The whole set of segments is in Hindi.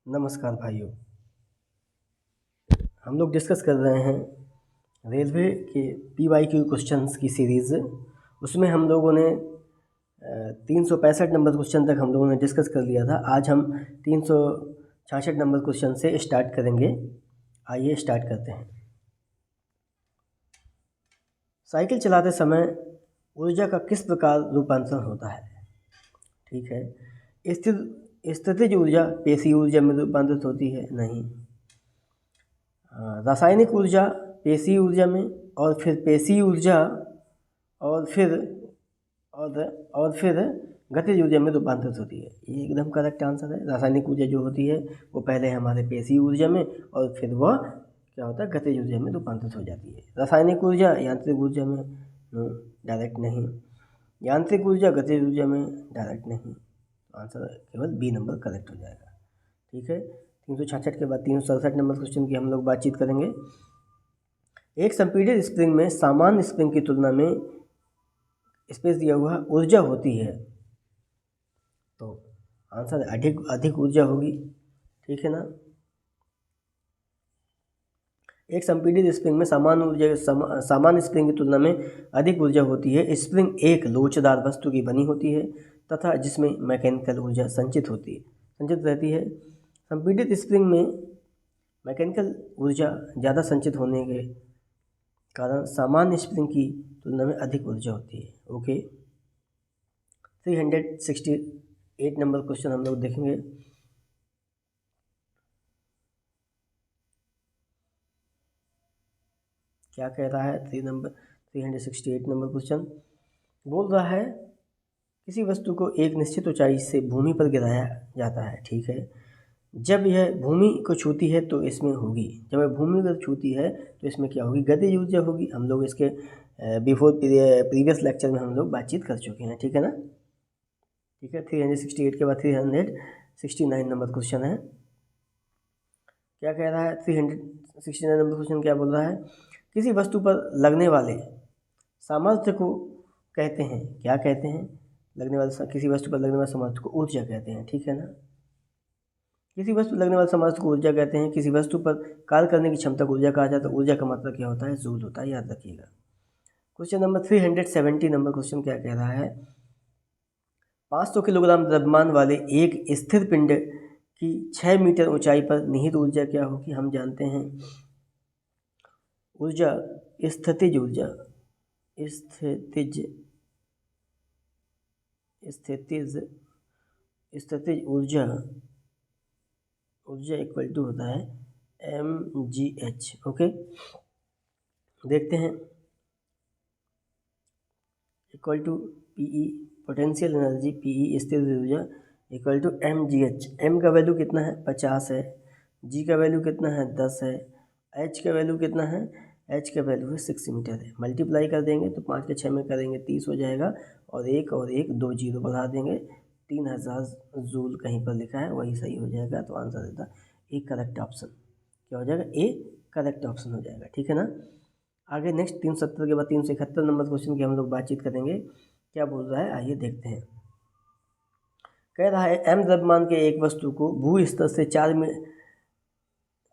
नमस्कार भाइयों। हम लोग डिस्कस कर रहे हैं रेलवे के PYQ क्वेश्चंस की सीरीज़। उसमें हम लोगों ने 365 नंबर क्वेश्चन तक हम लोगों ने डिस्कस कर लिया था। आज हम 366 नंबर क्वेश्चन से स्टार्ट करेंगे। आइए स्टार्ट करते हैं। साइकिल चलाते समय ऊर्जा का किस प्रकार रूपांतरण होता है? ठीक है। स्थितिज ऊर्जा पेशीय ऊर्जा में रूपांतरित होती है? नहीं। रासायनिक ऊर्जा पेशीय ऊर्जा में, और फिर पेशीय ऊर्जा, और फिर गतिज ऊर्जा में रूपांतरित होती है। ये एकदम करेक्ट आंसर है। रासायनिक ऊर्जा जो होती है वो पहले हमारे पेशीय ऊर्जा में, और फिर वह क्या होता है, गतिज ऊर्जा में रूपांतरित हो जाती है। रासायनिक ऊर्जा यांत्रिक ऊर्जा में डायरेक्ट नहीं, यांत्रिक ऊर्जा गतिज ऊर्जा में डायरेक्ट नहीं। आंसर केवल बी नंबर करेक्ट हो जाएगा। ठीक है। 366 के बाद 367 नंबर क्वेश्चन की हम लोग बातचीत करेंगे। एक संपीड़ित स्प्रिंग में सामान्य स्प्रिंग की तुलना में स्पेस दिया हुआ ऊर्जा होती है, तो आंसर अधिक ऊर्जा होगी। ठीक है ना। एक संपीड़ित स्प्रिंग में सामान्य स्प्रिंग की तुलना में अधिक ऊर्जा होती है। स्प्रिंग एक लोचदार वस्तु की बनी होती है तथा जिसमें मैकेनिकल ऊर्जा संचित रहती है। संपीड़ित स्प्रिंग में मैकेनिकल ऊर्जा ज़्यादा संचित होने के कारण सामान्य स्प्रिंग की तुलना में अधिक ऊर्जा होती है। ओके। 368 नंबर क्वेश्चन हम लोग देखेंगे। क्या कह रहा है? 368 नंबर क्वेश्चन बोल रहा है किसी वस्तु को एक निश्चित ऊंचाई से भूमि पर गिराया जाता है। ठीक है। जब यह भूमि को छूती है तो इसमें होगी, जब यह भूमि को छूती है तो इसमें क्या होगी? गतिज ऊर्जा होगी। हम लोग इसके प्रीवियस लेक्चर में हम लोग बातचीत कर चुके हैं। ठीक है ना। ठीक है। 368 के बाद 369 नंबर क्वेश्चन है। क्या कह रहा है? 369 नंबर क्वेश्चन क्या बोल रहा है? किसी वस्तु पर लगने वाले सामर्थ्य को कहते हैं, क्या कहते हैं? किसी वस्तु पर लगने वाले सामर्थ्य को ऊर्जा कहते हैं। ठीक है ना। किसी वस्तु पर लगने वाले सामर्थ्य को ऊर्जा कहते हैं। किसी वस्तु पर कार्य करने की क्षमता को ऊर्जा कहा जाता है। ऊर्जा का मतलब क्या होता है? जूल होता है, याद रखिएगा। क्वेश्चन नंबर 370 नंबर क्वेश्चन क्या कह रहा है? 500 किलोग्राम द्रव्यमान वाले एक स्थिर पिंड की 6 मीटर ऊंचाई पर निहित ऊर्जा क्या होगी? हम जानते हैं ऊर्जा स्थितिज ऊर्जा ऊर्जा इक्वल टू होता है mgh। ओके। देखते हैं। Equal to PE potential energy, PE स्थिर ऊर्जा इक्वल टू mgh। m का वैल्यू कितना है? 50 है। g का वैल्यू कितना है? 10 है। h का वैल्यू कितना है? h का वैल्यू है 6 मीटर है। मल्टीप्लाई कर देंगे तो 5 के 6 में करेंगे 30 हो जाएगा, और एक 2 जीरो बढ़ा देंगे, 3000 जूल कहीं पर लिखा है, वही सही हो जाएगा। तो आंसर देता ए करेक्ट ऑप्शन। क्या हो जाएगा? ए करेक्ट ऑप्शन हो जाएगा। ठीक है ना। आगे नेक्स्ट 370 के बाद 371 नंबर क्वेश्चन की हम लोग बातचीत करेंगे। क्या बोल रहा है? आइए देखते हैं। कह रहा है m द्रव्यमान के एक वस्तु को भू स्तर से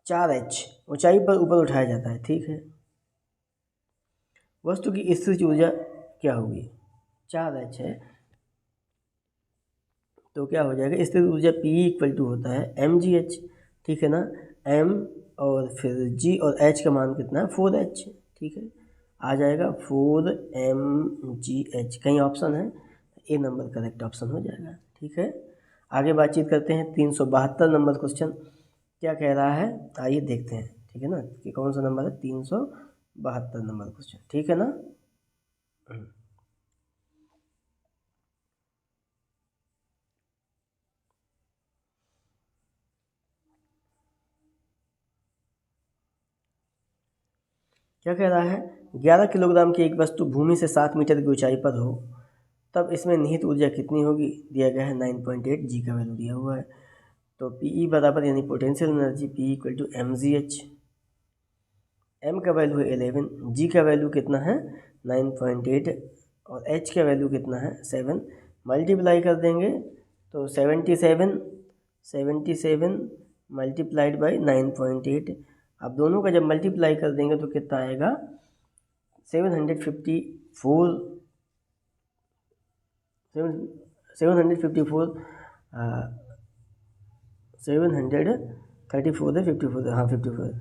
4h ऊंचाई पर ऊपर उठाया जाता है। ठीक है। वस्तु की स्थितिज ऊर्जा क्या होगी? 4h है, तो क्या हो जाएगा? स्थितिज ऊर्जा PE इक्वल टू होता है mgh। ठीक है ना। m और फिर g और h का मान कितना है? 4h। ठीक है। आ जाएगा 4mgh। कहीं ऑप्शन है? ए नंबर करेक्ट ऑप्शन हो जाएगा। ठीक है। आगे बातचीत करते हैं। 372 नंबर क्वेश्चन क्या कह रहा है? आइए देखते हैं। ठीक है ना। कि कौन सा नंबर है? 372 नंबर क्वेश्चन। ठीक है ना। क्या कह रहा है? 11 किलोग्राम की एक वस्तु भूमि से 7 मीटर की ऊंचाई पर हो, तब इसमें निहित ऊर्जा कितनी होगी? दिया गया है 9.8, जी का वैल्यू दिया हुआ है। तो PE बराबर यानी potential energy PE equal to mgh। m का वैल्यू है 11, g का वैल्यू कितना है? 9.8, और h का वैल्यू कितना है? 7। मल्टीप्लाई कर देंगे तो 77 मल्टीप्लाइड बाई 9.8। अब दोनों का जब मल्टीप्लाई कर देंगे तो कितना आएगा 754 734 734 है 54, हाँ 54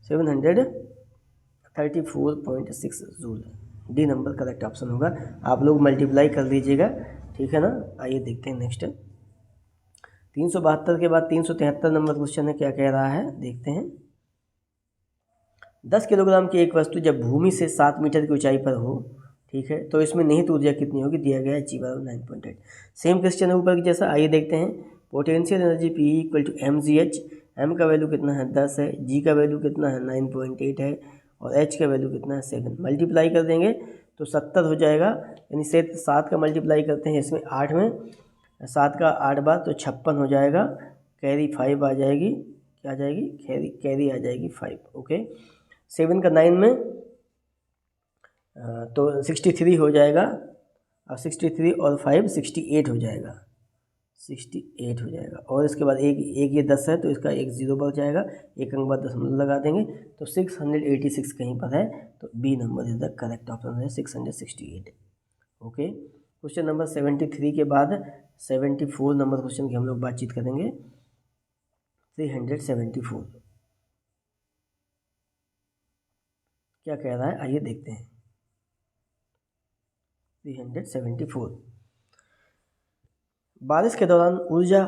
734.6 joule. D number correct option होगा। आप लोग मल्टीप्लाई कर लीजिएगा, ठीक है ना। आइए देखते हैं नेक्स्ट 372 के बाद 373 नंबर क्वेश्चन है, क्या कह रहा है देखते हैं। 10 किलोग्राम की एक वस्तु जब भूमि से 7 मीटर की ऊंचाई पर हो, ठीक है, तो इसमें निहित ऊर्जा कितनी होगी, दिया गया है G = 9.8। सेम क्वेश्चन है ऊपर की जैसा। आइए देखते हैं। Potential energy P = mgh। m का वैल्यू कितना है 10 है, G का वैल्यू कितना है 9.8 है और h का वैल्यू कितना है 7। मल्टीप्लाई कर देंगे तो 70 हो जाएगा, यानी 7 का मल्टीप्लाई करते हैं इसमें 8 में, 7 का 8 बार तो 56 हो जाएगा। कैरी 5 आ जाएगी, क्या आ जाएगी कैरी आ जाएगी 5। ओके, 7 का 9 में तो 63 हो जाएगा। अब 63 और 5 68 हो जाएगा, 68 हो जाएगा। और इसके बाद एक ये 10 है तो इसका एक 0 बच जाएगा, एक अंक बाद दशमलव लगा देंगे तो 686 कहीं पर है, तो B number is the correct option है 668। ओके, क्वेश्चन नंबर 73 के बाद 74 नंबर क्वेश्चन की हम लोग बातचीत करेंगे। 374 क्या कह रहा है, आइए देखते हैं। 374 बारिश के दौरान ऊर्जा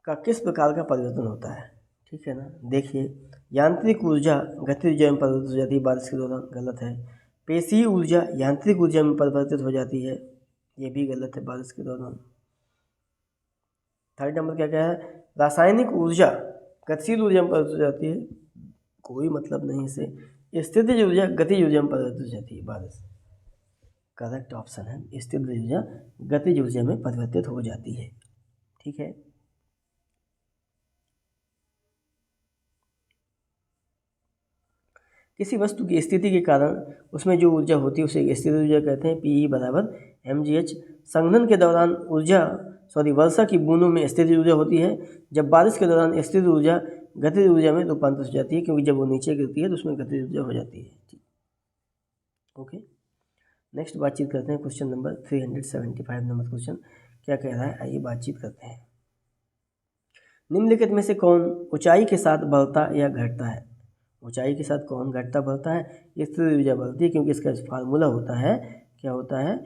का किस प्रकार का परिवर्तन होता है, ठीक है ना। देखिए, यांत्रिक ऊर्जा गतिज ऊर्जा में परिवर्तित हो जाती है बारिश के दौरान, गलत है। पेशीय ऊर्जा यांत्रिक ऊर्जा में परिवर्तित हो जाती है, ये भी गलत है बारिश के दौरान। थर्ड नंबर क्या है, रासायनिक ऊर्जा गतिशील ऊर्जा में परिवर्तित हो जाती है, कोई मतलब नहीं इसे। स्थितिज ऊर्जा गतिज ऊर्जा में परिवर्तित हो जाती है बारिश, करेक्ट ऑप्शन है स्थितिज ऊर्जा गतिज ऊर्जा में परिवर्तित हो जाती है, ठीक है। किसी वस्तु की स्थिति के कारण उसमें जो ऊर्जा होती है उसे स्थितिज ऊर्जा कहते हैं। P = mgh। संघनन के दौरान वर्षा की बूंदों में स्थितिज ऊर्जा होती है। जब बारिश के दौरान स्थितिज ऊर्जा गतिज ऊर्जा में रूपांतरित हो जाती है, क्योंकि जब वो नीचे गिरती है तो उसमें गतिज ऊर्जा हो जाती है। ओके, नेक्स्ट बातचीत करते हैं क्वेश्चन नंबर 375 नंबर क्वेश्चन क्या कह रहा है, आइए बातचीत करते हैं। निम्नलिखित में से कौन ऊंचाई के साथ बढ़ता या घटता है। ऊंचाई के साथ कौन घटता बढ़ता है, स्थितिज ऊर्जा बढ़ती है, क्योंकि इसका फार्मूला होता है, क्या होता है,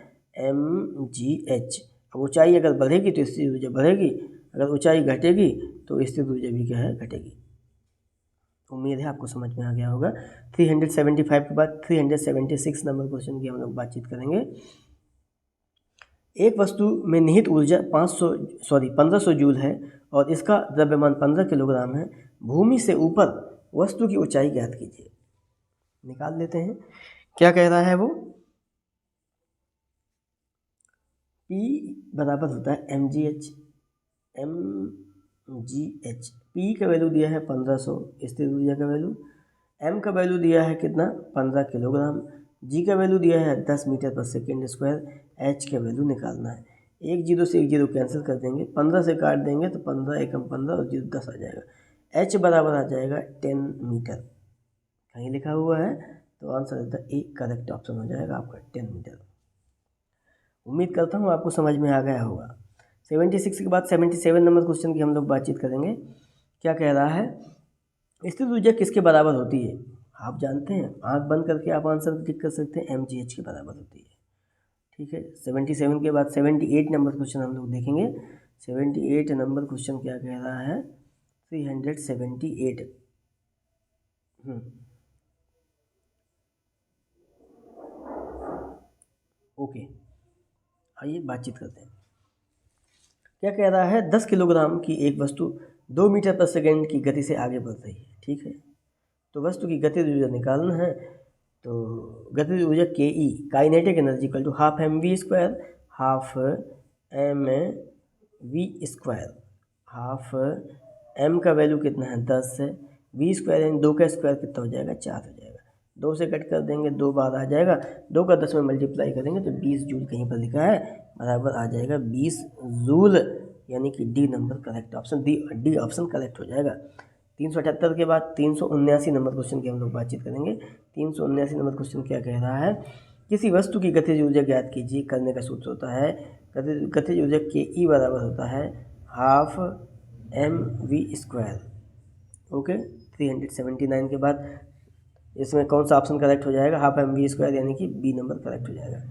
mgh। अब ऊंचाई अगर बढ़ेगी तो स्थितिज ऊर्जा बढ़ेगी, अगर ऊंचाई घटेगी तो स्थितिज ऊर्जा भी क्या है, घटेगी। उम्मीद है आपको समझ में आ गया होगा। 375 के बाद 376 नंबर क्वेश्चन की हम लोग बातचीत करेंगे। एक वस्तु में निहित ऊर्जा 1500 जूल है और इसका द्रव्यमान 15 किलोग्राम है। भूमि से ऊपर वस्तु की ऊंचाई ज्ञात कीजिए। निकाल लेते हैं, क्या कह रहा है वो, P बराबर होता है mgh। P का वैल्यू दिया है 1500 स्थिर ऊर्जा का वैल्यू, M का वैल्यू दिया है कितना 15 किलोग्राम, G का वैल्यू दिया है 10 मीटर पर सेकेंड स्क्वायर, H का वैल्यू निकालना है। एक जीरो से एक जीरो कैंसिल कर देंगे, 15 से काट देंगे तो 15 एकम 15 और 0 10 आ जाएगा। H बराबर आ जाएगा 10 मीटर, कहीं लिखा हुआ है तो आंसर होता है ए, करेक्ट ऑप्शन हो जाएगा आपका 10 मीटर। उम्मीद करता हूँ आपको समझ में आ गया होगा। 76 के बाद 77 नंबर क्वेश्चन की हम लोग बातचीत करेंगे। क्या कह रहा है, स्थिर ऊर्जा किसके बराबर होती है, आप जानते हैं, आंख बंद करके आप आंसर टिक कर सकते हैं, mgh के बराबर होती है, ठीक है। 77 के बाद 78 नंबर क्वेश्चन हम लोग देखेंगे। 78 नंबर क्वेश्चन क्या कह रहा है, 378। ओके, आइए बातचीत करते हैं। क्या कह रहा है, 10 किलोग्राम की एक वस्तु 2 मीटर पर सेकेंड की गति से आगे बढ़ रही है, ठीक है। तो वस्तु की गतिज ऊर्जा निकालना है, तो गतिज ऊर्जा के E kinetic energy equal to half mv square, half mv square, half m का वैल्यू कितना है 10 है, v स्क्वायर यानी 2 का स्क्वायर कितना हो जाएगा 4 हो जाएगा। 2 से कट कर देंगे 2 बार आ जाएगा, 2 का 10 में मल्टीप्लाई करेंगे तो 20 जूल कहीं पर लिखा है, बराबर आ जाएगा 20 जूल, यानी कि D number correct option, D option correct हो जाएगा। 378 के बाद 379 नंबर क्वेश्चन की हम लोग बातचीत करेंगे। 379 नंबर क्वेश्चन क्या कह रहा है, किसी वस्तु की गतिज ऊर्जा ज्ञात कीजिए। करने का सूत्र होता है गतिज ऊर्जा के ई बराबर होता है हाफ mv²। ओके, 379 के बाद इसमें कौन सा ऑप्शन करेक्ट हो जाएगा, हाफ mv², यानी कि बी नंबर करेक्ट हो जाएगा,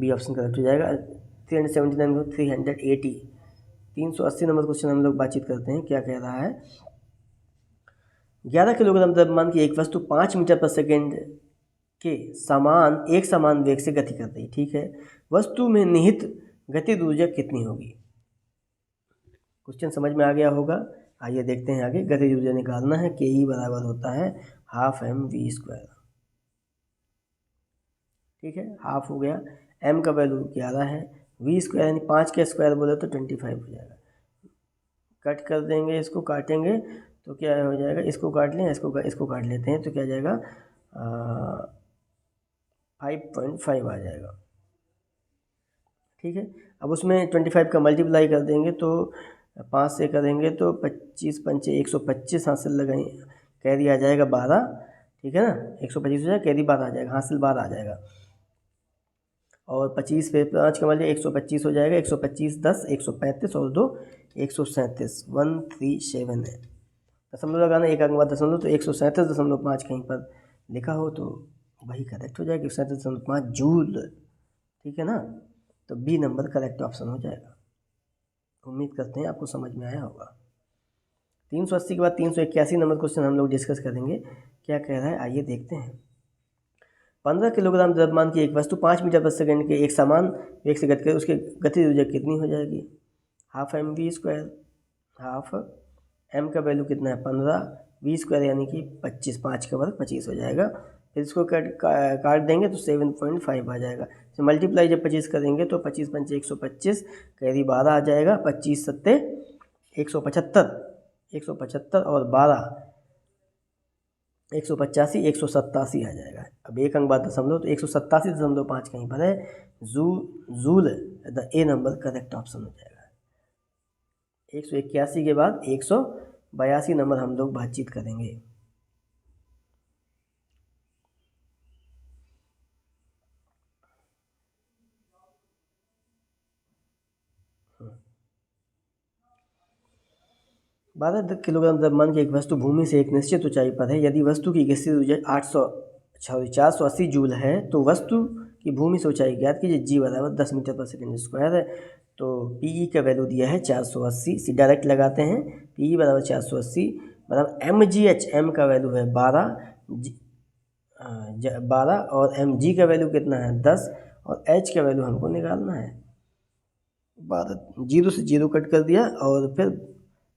बी ऑप्शन करेक्ट हो जाएगा। 379 को 380, 380 नंबर क्वेश्चन हम लोग बातचीत करते हैं। क्या कह रहा है, 11 किलोग्राम द्रव्यमान की एक वस्तु 5 मीटर पर सेकेंड के एक समान वेग से गति कर रही, ठीक है। वस्तु में निहित गतिज ऊर्जा कितनी होगी। क्वेश्चन समझ में आ गया होगा। आइए देखते हैं आगे। गतिज ऊर्जा निकालना है, के ई बराबर होता है हाफ mv², ठीक है, हाफ हो गया। m का वैल्यू 11 है, v² यानी 5 के स्क्वायर बोले तो 25 हो जाएगा। कट कर देंगे, इसको काटेंगे तो क्या हो जाएगा, इसको काट लें, इसको काट लेते हैं तो क्या जाएगा 5.5 आ जाएगा, ठीक है। अब उसमें 25 का मल्टीप्लाई कर देंगे तो 5 से करेंगे तो 25 पंचे 125 हासिल लगाएं, कैरी आ जाएगा 12, ठीक है ना, 125 हो जाएगा, कैरी 12 आ जाएगा, हासिल 12 आ जाएगा। और 25 पे 5 का मल्टीप्लाई 125 हो जाएगा, 125 10 135 और 2 137, 137 है। दशमलव लगाना, एक अंक बाद दशमलव, तो 137.5 कहीं पर लिखा हो तो वही करेक्ट हो जाएगा, 137.5 जूल, ठीक है ना। तो बी नंबर करेक्ट ऑप्शन हो जाएगा। उम्मीद करते हैं आपको समझ में आया होगा। 380 के बाद 381 नंबर क्वेश्चन हम लोग डिस्कस करेंगे। क्या कह रहा है, आइए देखते हैं। 15 किलोग्राम द्रव्यमान की एक वस्तु 5 मीटर पर सेकेंड के एक समान वेग से गति करे, उसकी गतिज ऊर्जा कितनी हो जाएगी, हाफ mv²। हाफ m का वैल्यू कितना है 15, v² यानी कि 25, 5 का वर्ग 25 हो जाएगा। फिर इसको काट देंगे तो 7.5 आ जाएगा। तो मल्टीप्लाई जब 25 करेंगे तो 25 पंचे 125, कैरी 12 आ जाएगा, 25 सत्ते 175 और 12 185, 187 आ जाएगा। अब एक अंक बाद दशमलव तो 187.5 कहीं पर है, joule the A number correct option हो जाएगा। 181 के बाद 182 नंबर हम लोग बातचीत करेंगे। बारह किलोग्राम द्रव्यमान की एक वस्तु भूमि से एक निश्चित ऊंचाई पर है। यदि वस्तु की गतिज ऊर्जा 480 जूल है तो वस्तु की भूमि से ऊंचाई ज्ञात कीजिए। जी बराबर 10 मीटर पर सेकेंड स्क्वायर है। तो पीई का वैल्यू दिया है 480, सी डायरेक्ट लगाते हैं। पीई बराबर 480 बराबर mgh, m का वैल्यू है 12 और mg का वैल्यू कितना है 10 और h का वैल्यू हमको निकालना है 12। 0 से 0 कट कर दिया और फिर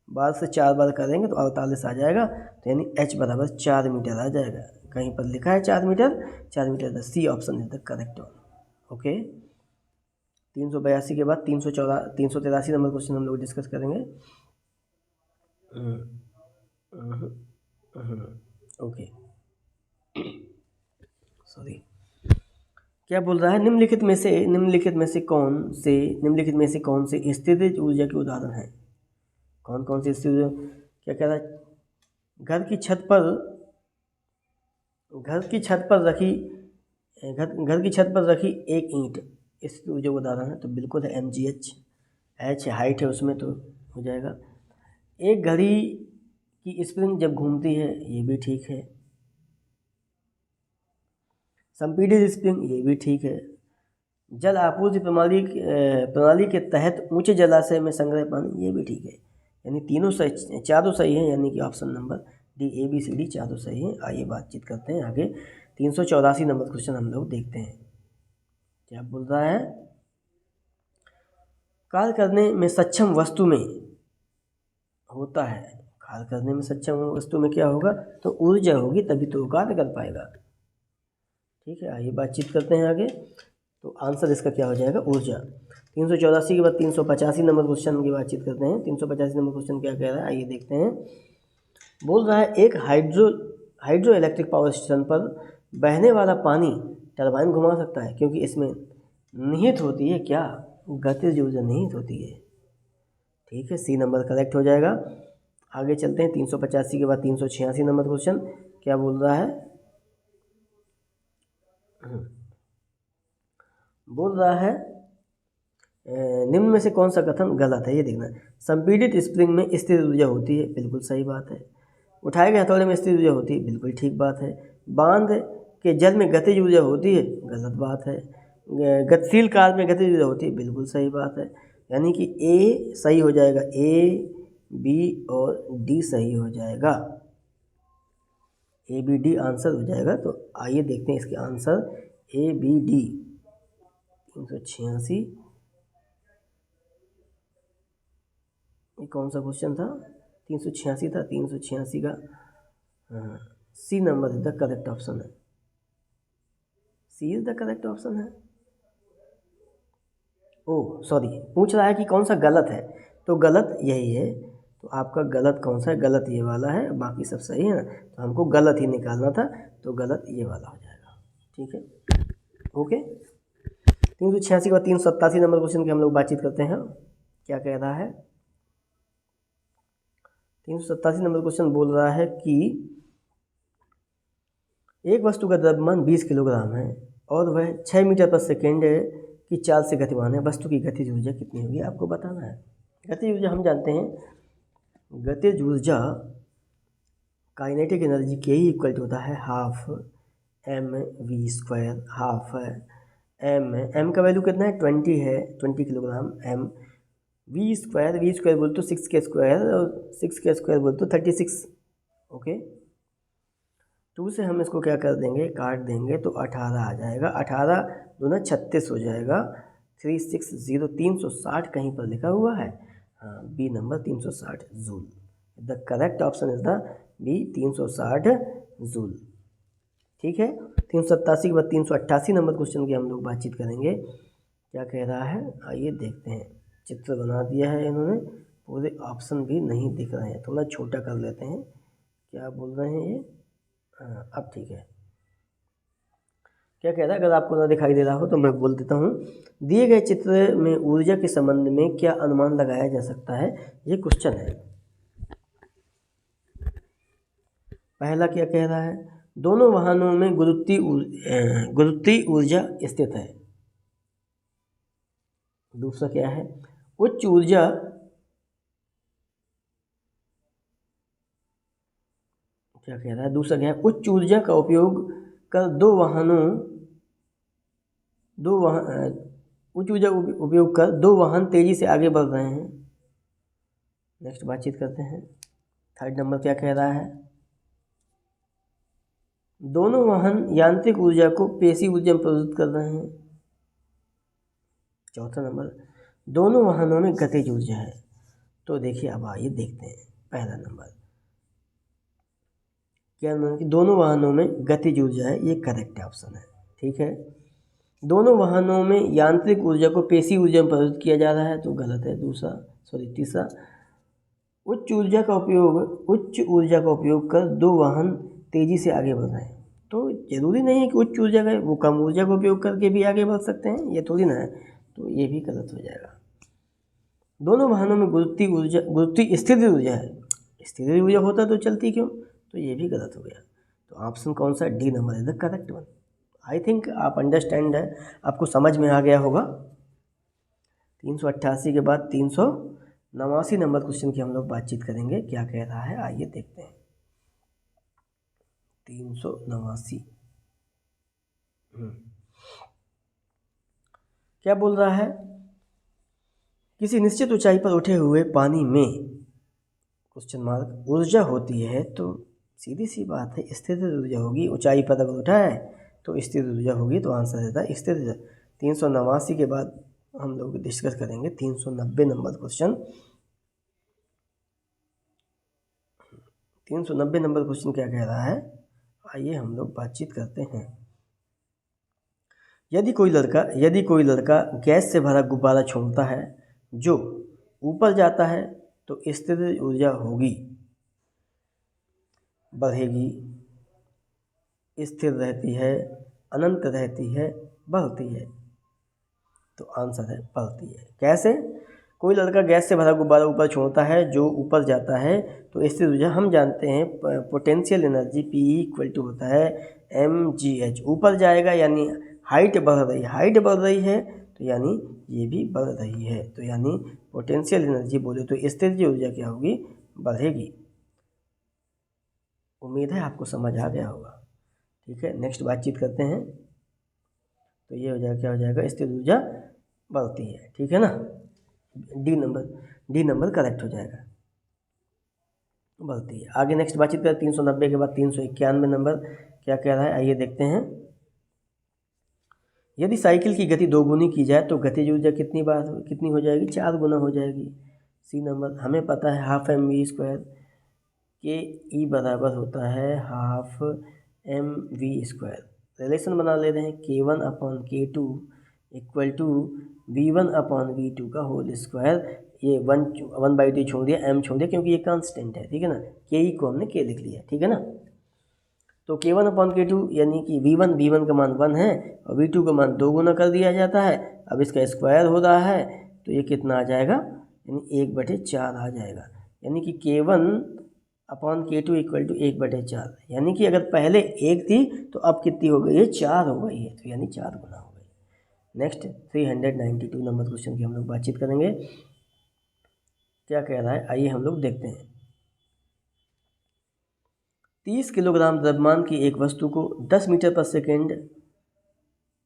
12 से 4 बार करेंगे तो 48 आ जाएगा। तो यानी h बराबर 4 मीटर आ जाएगा। कहीं पर लिखा है 4 meter, C option is the correct one. Okay, 382 के बाद 383 नंबर क्वेश्चन हम लोग डिस्कस करेंगे। ओके, सॉरी, क्या बोल रहा है, निम्नलिखित में से कौन से स्थितिज ऊर्जा के उदाहरण हैं। कौन सी स्थिति ऊर्जा, क्या कह रहा है, घर की छत पर रखी एक ईंट स्थितिज ऊर्जा का उदाहरण है। तो बिल्कुल है mgh, h हाइट है उसमें तो हो जाएगा। एक घड़ी की स्प्रिंग जब घूमती है, ये भी ठीक है। संपीड़ित स्प्रिंग, ये भी ठीक है। जल आपूर्ति प्रणाली के तहत ऊंचे जलाशय में संग्रह पानी, ये भी ठीक है। यानी चारों सही हैं, यानी कि option number D, A B C D चारों सही हैं। आइए बातचीत करते हैं आगे। 384 नंबर क्वेश्चन हम लोग देखते हैं। क्या बोल रहा है, कार्य करने में सक्षम वस्तु में होता है, कार्य करने में सक्षम वस्तु में क्या होगा, तो ऊर्जा होगी, तभी तो कार्य कर पाएगा। ठीक है, आइए बातचीत करते हैं आगे। तो आंसर इसका क्या हो जाएगा, ऊर्जा। 384 के बाद 385 नंबर क्वेश्चन की बातचीत करते हैं। 385 नंबर क्वेश्चन क्या कह रहा है, आइए देखते हैं। बोल रहा है, एक हाइड्रो इलेक्ट्रिक पावर स्टेशन पर बहने वाला पानी टरबाइन घुमा सकता है, क्योंकि इसमें निहित होती है क्या, गतिज ऊर्जा निहित होती है। ठीक है, सी नंबर करेक्ट हो जाएगा। आगे चलते हैं 385 के बाद 386 नंबर क्वेश्चन क्या बोल रहा है। बोल रहा है निम्न में से कौन सा कथन गलत है, ये देखना। संपीड़ित स्प्रिंग में स्थिर ऊर्जा होती है, बिल्कुल सही बात है। उठाए गए हथौड़े में स्थिर ऊर्जा होती है, बिल्कुल ठीक बात है। बांध के जल में गतिज ऊर्जा होती है, गलत बात है। गतिशील कार में गतिज ऊर्जा होती है, बिल्कुल सही बात है। यानी कि ए सही हो जाएगा, ए बी और डी सही हो जाएगा, ए बी डी आंसर हो जाएगा। तो आइए देखते हैं इसके आंसर ए बी डी। 386 ये कौन सा क्वेश्चन था, 386 था, 386 का C number is the correct option है, C is the correct option है। ओह सॉरी, पूछ रहा है कि कौन सा गलत है, तो गलत यही है। तो आपका गलत कौन सा है, गलत ये वाला है, बाकी सब सही है ना, तो हमको गलत ही निकालना था, तो गलत ये वाला हो जाएगा। ठीक है, ओके। 386 के बाद 387 नंबर क्वेश्चन की हम लोग बातचीत करते हैं, क्या कह रहा है। 387 नंबर क्वेश्चन बोल रहा है कि एक वस्तु का द्रव्यमान 20 किलोग्राम है और वह 6 मीटर पर सेकेंड की चाल से गतिमान है, वस्तु की गतिज ऊर्जा कितनी होगी, आपको बताना है। गतिज ऊर्जा हम जानते हैं, गतिज ऊर्जा काइनेटिक एनर्जी के ही इक्वल टू होता है half M V square. Half M का वैल्यू कितना है, 20 है, 20 किलोग्राम। एम वी स्क्वायर बोल तो 6 के स्क्वायर, और 6 के स्क्वायर बोल तो 36। ओके, 2 से हम इसको क्या कर देंगे, काट देंगे तो 18 आ जाएगा। 18 दूना 36 हो जाएगा। 360 360 कहीं पर लिखा हुआ है, हाँ B number 360 joule. The correct option is the B 360 joule. ठीक है, 387 के बाद 388 नंबर क्वेश्चन की हम लोग बातचीत करेंगे, क्या कह रहा है आइए देखते हैं। चित्र बना दिया है इन्होंने, पूरे ऑप्शन भी नहीं दिख रहे हैं, थोड़ा छोटा कर लेते हैं। क्या बोल रहे हैं ये, हाँ अब ठीक है। क्या कह रहा है, अगर आपको ना दिखाई दे रहा हो तो मैं बोल देता हूँ। दिए गए चित्र में ऊर्जा के संबंध में क्या अनुमान लगाया जा सकता है, ये क्वेश्चन है। पहला क्या कह रहा है, दोनों वाहनों में गुरुत्वीय ऊर्जा स्थित है। दूसरा क्या है, उच्च ऊर्जा क्या कह रहा है, दूसरा क्या है, उच्च ऊर्जा का उपयोग कर उच्च ऊर्जा उपयोग कर दो वाहन तेजी से आगे बढ़ रहे हैं। नेक्स्ट बातचीत करते हैं। थर्ड नंबर क्या कह रहा है, दोनों वाहन यांत्रिक ऊर्जा को पेशी ऊर्जा में परिवर्तित कर रहे हैं। चौथा नंबर, दोनों वाहनों में गतिज ऊर्जा है। तो देखिए अब आइए देखते हैं। पहला नंबर क्या कि दोनों वाहनों में गतिज ऊर्जा है, ये करेक्ट ऑप्शन है। ठीक है, दोनों वाहनों में यांत्रिक ऊर्जा को पेशी ऊर्जा में परिवर्तित किया जा रहा है, तो गलत है। तीसरा, उच्च ऊर्जा का उपयोग कर दो वाहन तेजी से आगे बढ़ रहे हैं। तो जरूरी नहीं है कि उच्च ऊर्जा का, वो कम ऊर्जा का उपयोग करके भी आगे बढ़ सकते हैं, ये थोड़ी ना है, तो ये भी गलत हो जाएगा। दोनों वाहनों में गुरुत्वीय स्थिर ऊर्जा है, स्थिर ऊर्जा होता तो चलती क्यों, तो ये भी गलत हो गया। तो ऑप्शन कौन सा, D number is the correct one. I think आप अंडरस्टैंड है, आपको समझ में आ गया होगा। 388 के बाद 389 नंबर क्वेश्चन की हम लोग बातचीत करेंगे, क्या कह रहा है आइए देखते हैं। 389 क्या बोल रहा है, किसी निश्चित ऊंचाई पर उठे हुए पानी में क्वेश्चन मार्क ऊर्जा होती है, तो सीधी सी बात है स्थिर ऊर्जा होगी। ऊंचाई पर अगर उठा है तो स्थिर ऊर्जा होगी, तो आंसर रहता है स्थिर ऊर्जा। 389 के बाद हम लोग डिस्कस करेंगे 390 नंबर क्वेश्चन। 390 नंबर क्वेश्चन क्या कह रहा है, आइए हम लोग बातचीत करते हैं। यदि कोई लड़का गैस से भरा गुब्बारा छोड़ता है जो ऊपर जाता है, तो स्थिर ऊर्जा होगी, बढ़ेगी, स्थिर रहती है, अनंत रहती है, बढ़ती है। तो आंसर है बढ़ती है। कैसे, कोई लड़का गैस से भरा गुब्बारा ऊपर छोड़ता है जो ऊपर जाता है, तो स्थिर ऊर्जा हम जानते हैं potential energy P equal to होता है mgh। ऊपर जाएगा यानी हाइट बढ़ रही है, हाइट बढ़ रही है तो यानी ये भी बढ़ रही है, तो यानी पोटेंशियल एनर्जी बोले तो स्थिर ऊर्जा क्या होगी, बढ़ेगी। उम्मीद है आपको समझ आ गया होगा। ठीक है, नेक्स्ट बातचीत करते हैं। तो ये हो जाएगा, क्या हो जाएगा, स्थिर ऊर्जा बढ़ती है। ठीक है ना, डी नंबर करेक्ट हो जाएगा, बढ़ती है। आगे नेक्स्ट बातचीत करें 390 के बाद 391 नंबर क्या कह रहा है, आइए देखते हैं। यदि साइकिल की गति 2 गुनी की जाए तो गतिज ऊर्जा कितनी हो जाएगी, 4 गुना हो जाएगी। सी नंबर हमें पता है हाफ mv² के ई बराबर होता है हाफ mv²। रिलेशन बना ले रहे हैं K1/K2 इक्वल टू V1/V2 का होल स्क्वायर। ये 1/2 छोड़ दिया, m छोड़ दिया क्योंकि ये कांस्टेंट है। ठीक है ना, के ई को हमने के लिख लिया। ठीक है ना, तो K1/K2 यानी कि V1 का मान 1 है और V2 का मान 2 गुना कर दिया जाता है। अब इसका स्क्वायर हो रहा है तो ये कितना आ जाएगा, यानी 1/4 आ जाएगा। यानी कि K1/K2 इक्वल टू 1/4। यानी कि अगर पहले 1 थी तो अब कितनी हो गई है, 4 हो गई है, तो यानी 4 गुना हो गई। नेक्स्ट 392 नंबर क्वेश्चन की हम लोग बातचीत करेंगे। क्या कह रहा है, आइए हम लोग देखते हैं। 30 किलोग्राम द्रव्यमान की एक वस्तु को 10 मीटर पर सेकेंड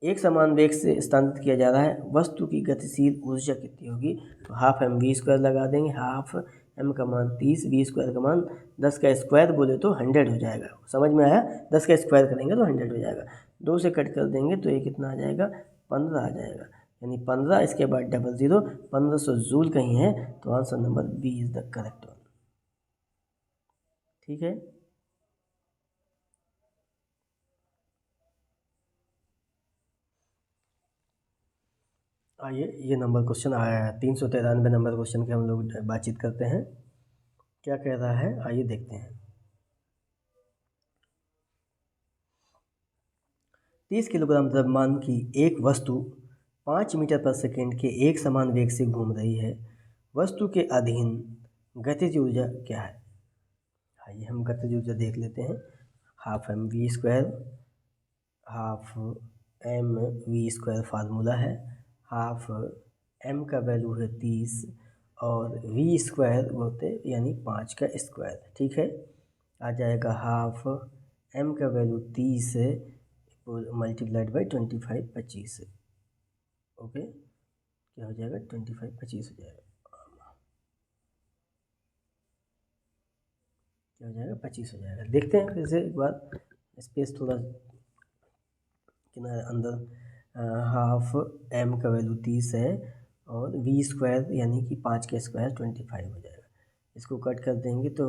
एक समान वेग से स्थानांतरित किया जा रहा है, वस्तु की गतिशील ऊर्जा कितनी होगी। तो हाफ mv² लगा देंगे, हाफ m का मान 30, v² का मान 10 का स्क्वायर बोले तो 100 हो जाएगा। समझ में आया, 10 का स्क्वायर करेंगे तो 100 हो जाएगा। 2 से कट कर देंगे तो ये कितना आ जाएगा, 15 आ जाएगा। यानी 15, इसके बाद 00, 1500 जूल कहीं है, तो answer number B is the correct one. ठीक है, आइए ये नंबर क्वेश्चन आया है 393 नंबर क्वेश्चन की हम लोग बातचीत करते हैं। क्या कह रहा है, आइए देखते हैं। 30 किलोग्राम द्रव्यमान की एक वस्तु 5 मीटर पर सेकेंड के एक समान वेग से घूम रही है, वस्तु के अधीन गतिज ऊर्जा क्या है। आइए हम गतिज ऊर्जा देख लेते हैं। Half mv², half mv² formula है, हाफ m का वैल्यू है 30 और v² बोलते यानी 5 का स्क्वायर। ठीक है, आ जाएगा हाफ m का वैल्यू 30 है मल्टीप्लाइड बाई 25 25। ओके, क्या हो जाएगा, 25 25 हो जाएगा, क्या हो जाएगा, 25 हो जाएगा। देखते हैं फिर से एक बार, स्पेस थोड़ा किनारे अंदर। हाफ m का वैल्यू 30 है और v² यानी कि 5 का स्क्वायर 25 हो जाएगा। इसको कट कर देंगे तो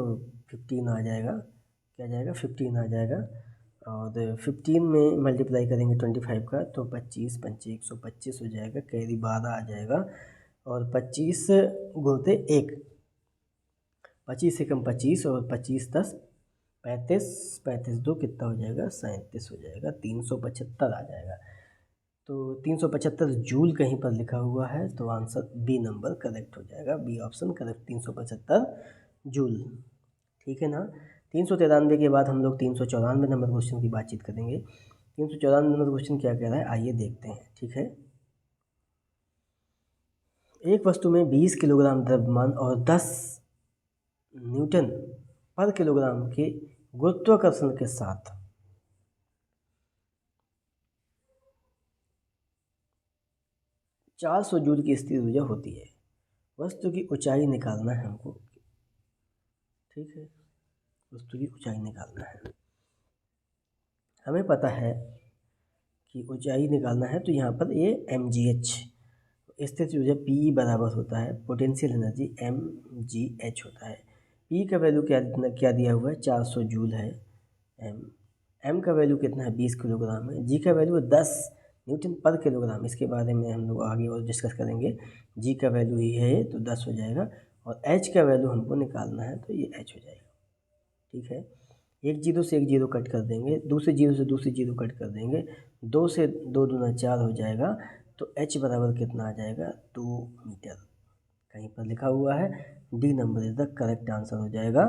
15 आ जाएगा, क्या जाएगा, 15 आ जाएगा। और 15 में मल्टीप्लाई करेंगे 25 का तो 25 5 125 हो जाएगा, कैरी 12 आ जाएगा। और 25 गुणते 1, 25 से कम 25 और 25 10 35, 35 2 कितना हो जाएगा, 37 हो जाएगा, 375 आ जाएगा। तो 375 जूल कहीं पर लिखा हुआ है, तो आंसर बी नंबर करेक्ट हो जाएगा, बी ऑप्शन करेक्ट, 375 जूल। ठीक है ना। 393 के बाद हम लोग 394 नंबर क्वेश्चन की बातचीत करेंगे। 394 नंबर क्वेश्चन क्या कह रहा है, आइए देखते हैं। ठीक है, एक वस्तु में 20 किलोग्राम द्रव्यमान और 10 न्यूटन पर किलोग्राम के गुरुत्वाकर्षण के साथ 400 जूल की स्थिर ऊर्जा होती है। वस्तु की ऊंचाई निकालना है हमको। ठीक है, वस्तु की ऊंचाई निकालना है। हमें पता है कि ऊंचाई निकालना है, तो यहाँ पर ये mgh स्थिर ऊर्जा P बराबर होता है पोटेंशियल एनर्जी mgh होता है। P का वैल्यू क्या दिया हुआ है, 400 जूल है। m का वैल्यू कितना है, 20 किलोग्राम है। g का वैल्यू है 10 न्यूटन पर किलोग्राम। इसके बारे में हम लोग आगे और डिस्कस करेंगे। g का वैल्यू ही है तो 10 हो जाएगा और h का वैल्यू हमको निकालना है, तो ये h हो जाएगा। ठीक है, एक जीरो से एक जीरो कट कर देंगे, दूसरे जीरो से दूसरी जीरो कट कर देंगे, 2 से 2 दूना 4 हो जाएगा, तो h बराबर कितना आ जाएगा, 2 मीटर। कहीं पर लिखा हुआ है। D number is the correct answer हो जाएगा,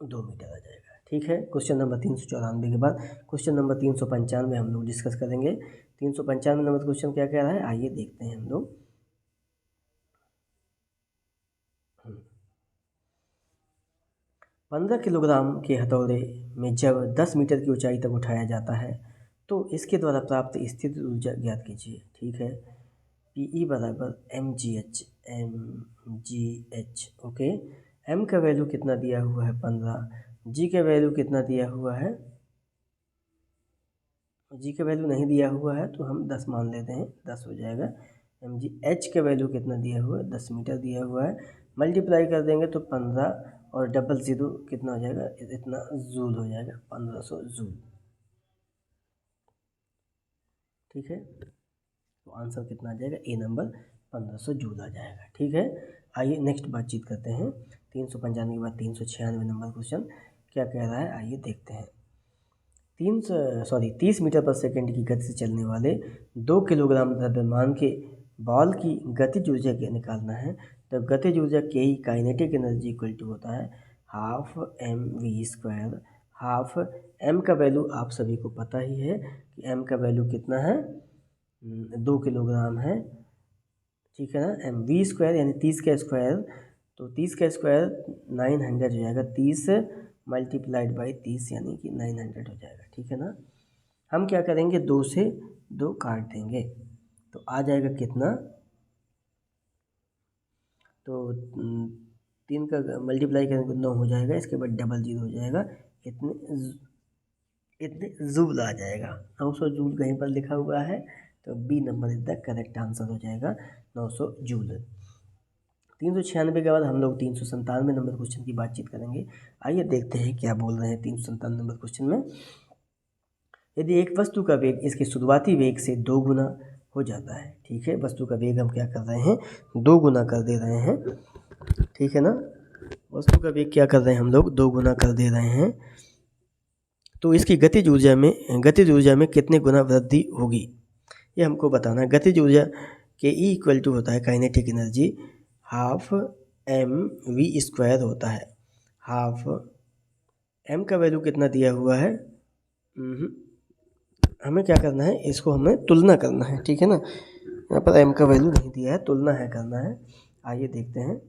2 मीटर आ जाएगा। ठीक है, क्वेश्चन नंबर 394 के बाद क्वेश्चन नंबर 395 हम लोग डिस्कस करेंगे। 395 नंबर क्वेश्चन क्या कह रहा है, आइए देखते हैं हम लोग। 15 किलोग्राम के हथौड़े में जब 10 मीटर की ऊंचाई तक उठाया जाता है तो इसके द्वारा प्राप्त स्थिर ऊर्जा ज्ञात कीजिए। ठीक है, पी बराबर mgh, ओके। m का वैल्यू कितना दिया हुआ है 15, g का वैल्यू कितना दिया हुआ है, g का वैल्यू नहीं दिया हुआ है तो हम 10 मान लेते हैं, 10 हो जाएगा। h का वैल्यू कितना दिया हुआ है, 10 मीटर दिया हुआ है, मल्टीप्लाई कर देंगे तो 15 और 00 कितना हो जाएगा, इतना जूल हो जाएगा, 1500 जूल। ठीक है, तो आंसर कितना आ जाएगा, ए नंबर 1500 जूल आ जाएगा। ठीक है, आइए नेक्स्ट बातचीत करते हैं। 395 के बाद 396 नंबर क्वेश्चन क्या कह रहा है, आइए देखते हैं। 30 मीटर पर सेकंड की गति से चलने वाले 2 किलोग्राम द्रव्यमान के बॉल की गतिज ऊर्जा के निकालना है। तो गतिज ऊर्जा के ही काइनेटिक एनर्जी इक्वल टू होता है हाफ mv²। हाफ m का वैल्यू आप सभी को पता ही है कि m का वैल्यू कितना है, 2 किलोग्राम है। ठीक है ना, mv² यानी 30 का स्क्वायर, तो 30 का स्क्वायर 900 हो जाएगा, 30 मल्टीप्लाइड बाई 30 यानी कि 900 हो जाएगा। ठीक है ना, हम क्या करेंगे, 2 से 2 काट देंगे तो आ जाएगा कितना, तो 3 का मल्टीप्लाई करेंगे 9 हो जाएगा, इसके बाद 00 हो जाएगा, इतने जूल आ जाएगा। 900 जूल कहीं पर लिखा हुआ है तो B number is the correct answer हो जाएगा, 900 जूल। 396 के बाद हम लोग 397 नंबर क्वेश्चन की बातचीत करेंगे। आइए देखते हैं क्या बोल रहे हैं 397 नंबर क्वेश्चन में। यदि एक वस्तु का वेग इसके शुरुआती वेग से 2 गुना हो जाता है। ठीक है, वस्तु का वेग हम क्या कर रहे हैं, 2 गुना कर दे रहे हैं। ठीक है ना, वस्तु का वेग क्या कर रहे हैं हम लोग, 2 गुना कर दे रहे हैं, तो इसकी गतिज ऊर्जा में कितने गुना वृद्धि होगी, ये हमको बताना है। गतिज ऊर्जा के ई इक्वल टू होता है काइनेटिक एनर्जी, हाफ mv² होता है। हाफ m का वैल्यू कितना दिया हुआ है, हमें क्या करना है, इसको हमें तुलना करना है। ठीक है ना, यहाँ पर m का वैल्यू नहीं दिया है, तुलना है करना है। आइए देखते हैं,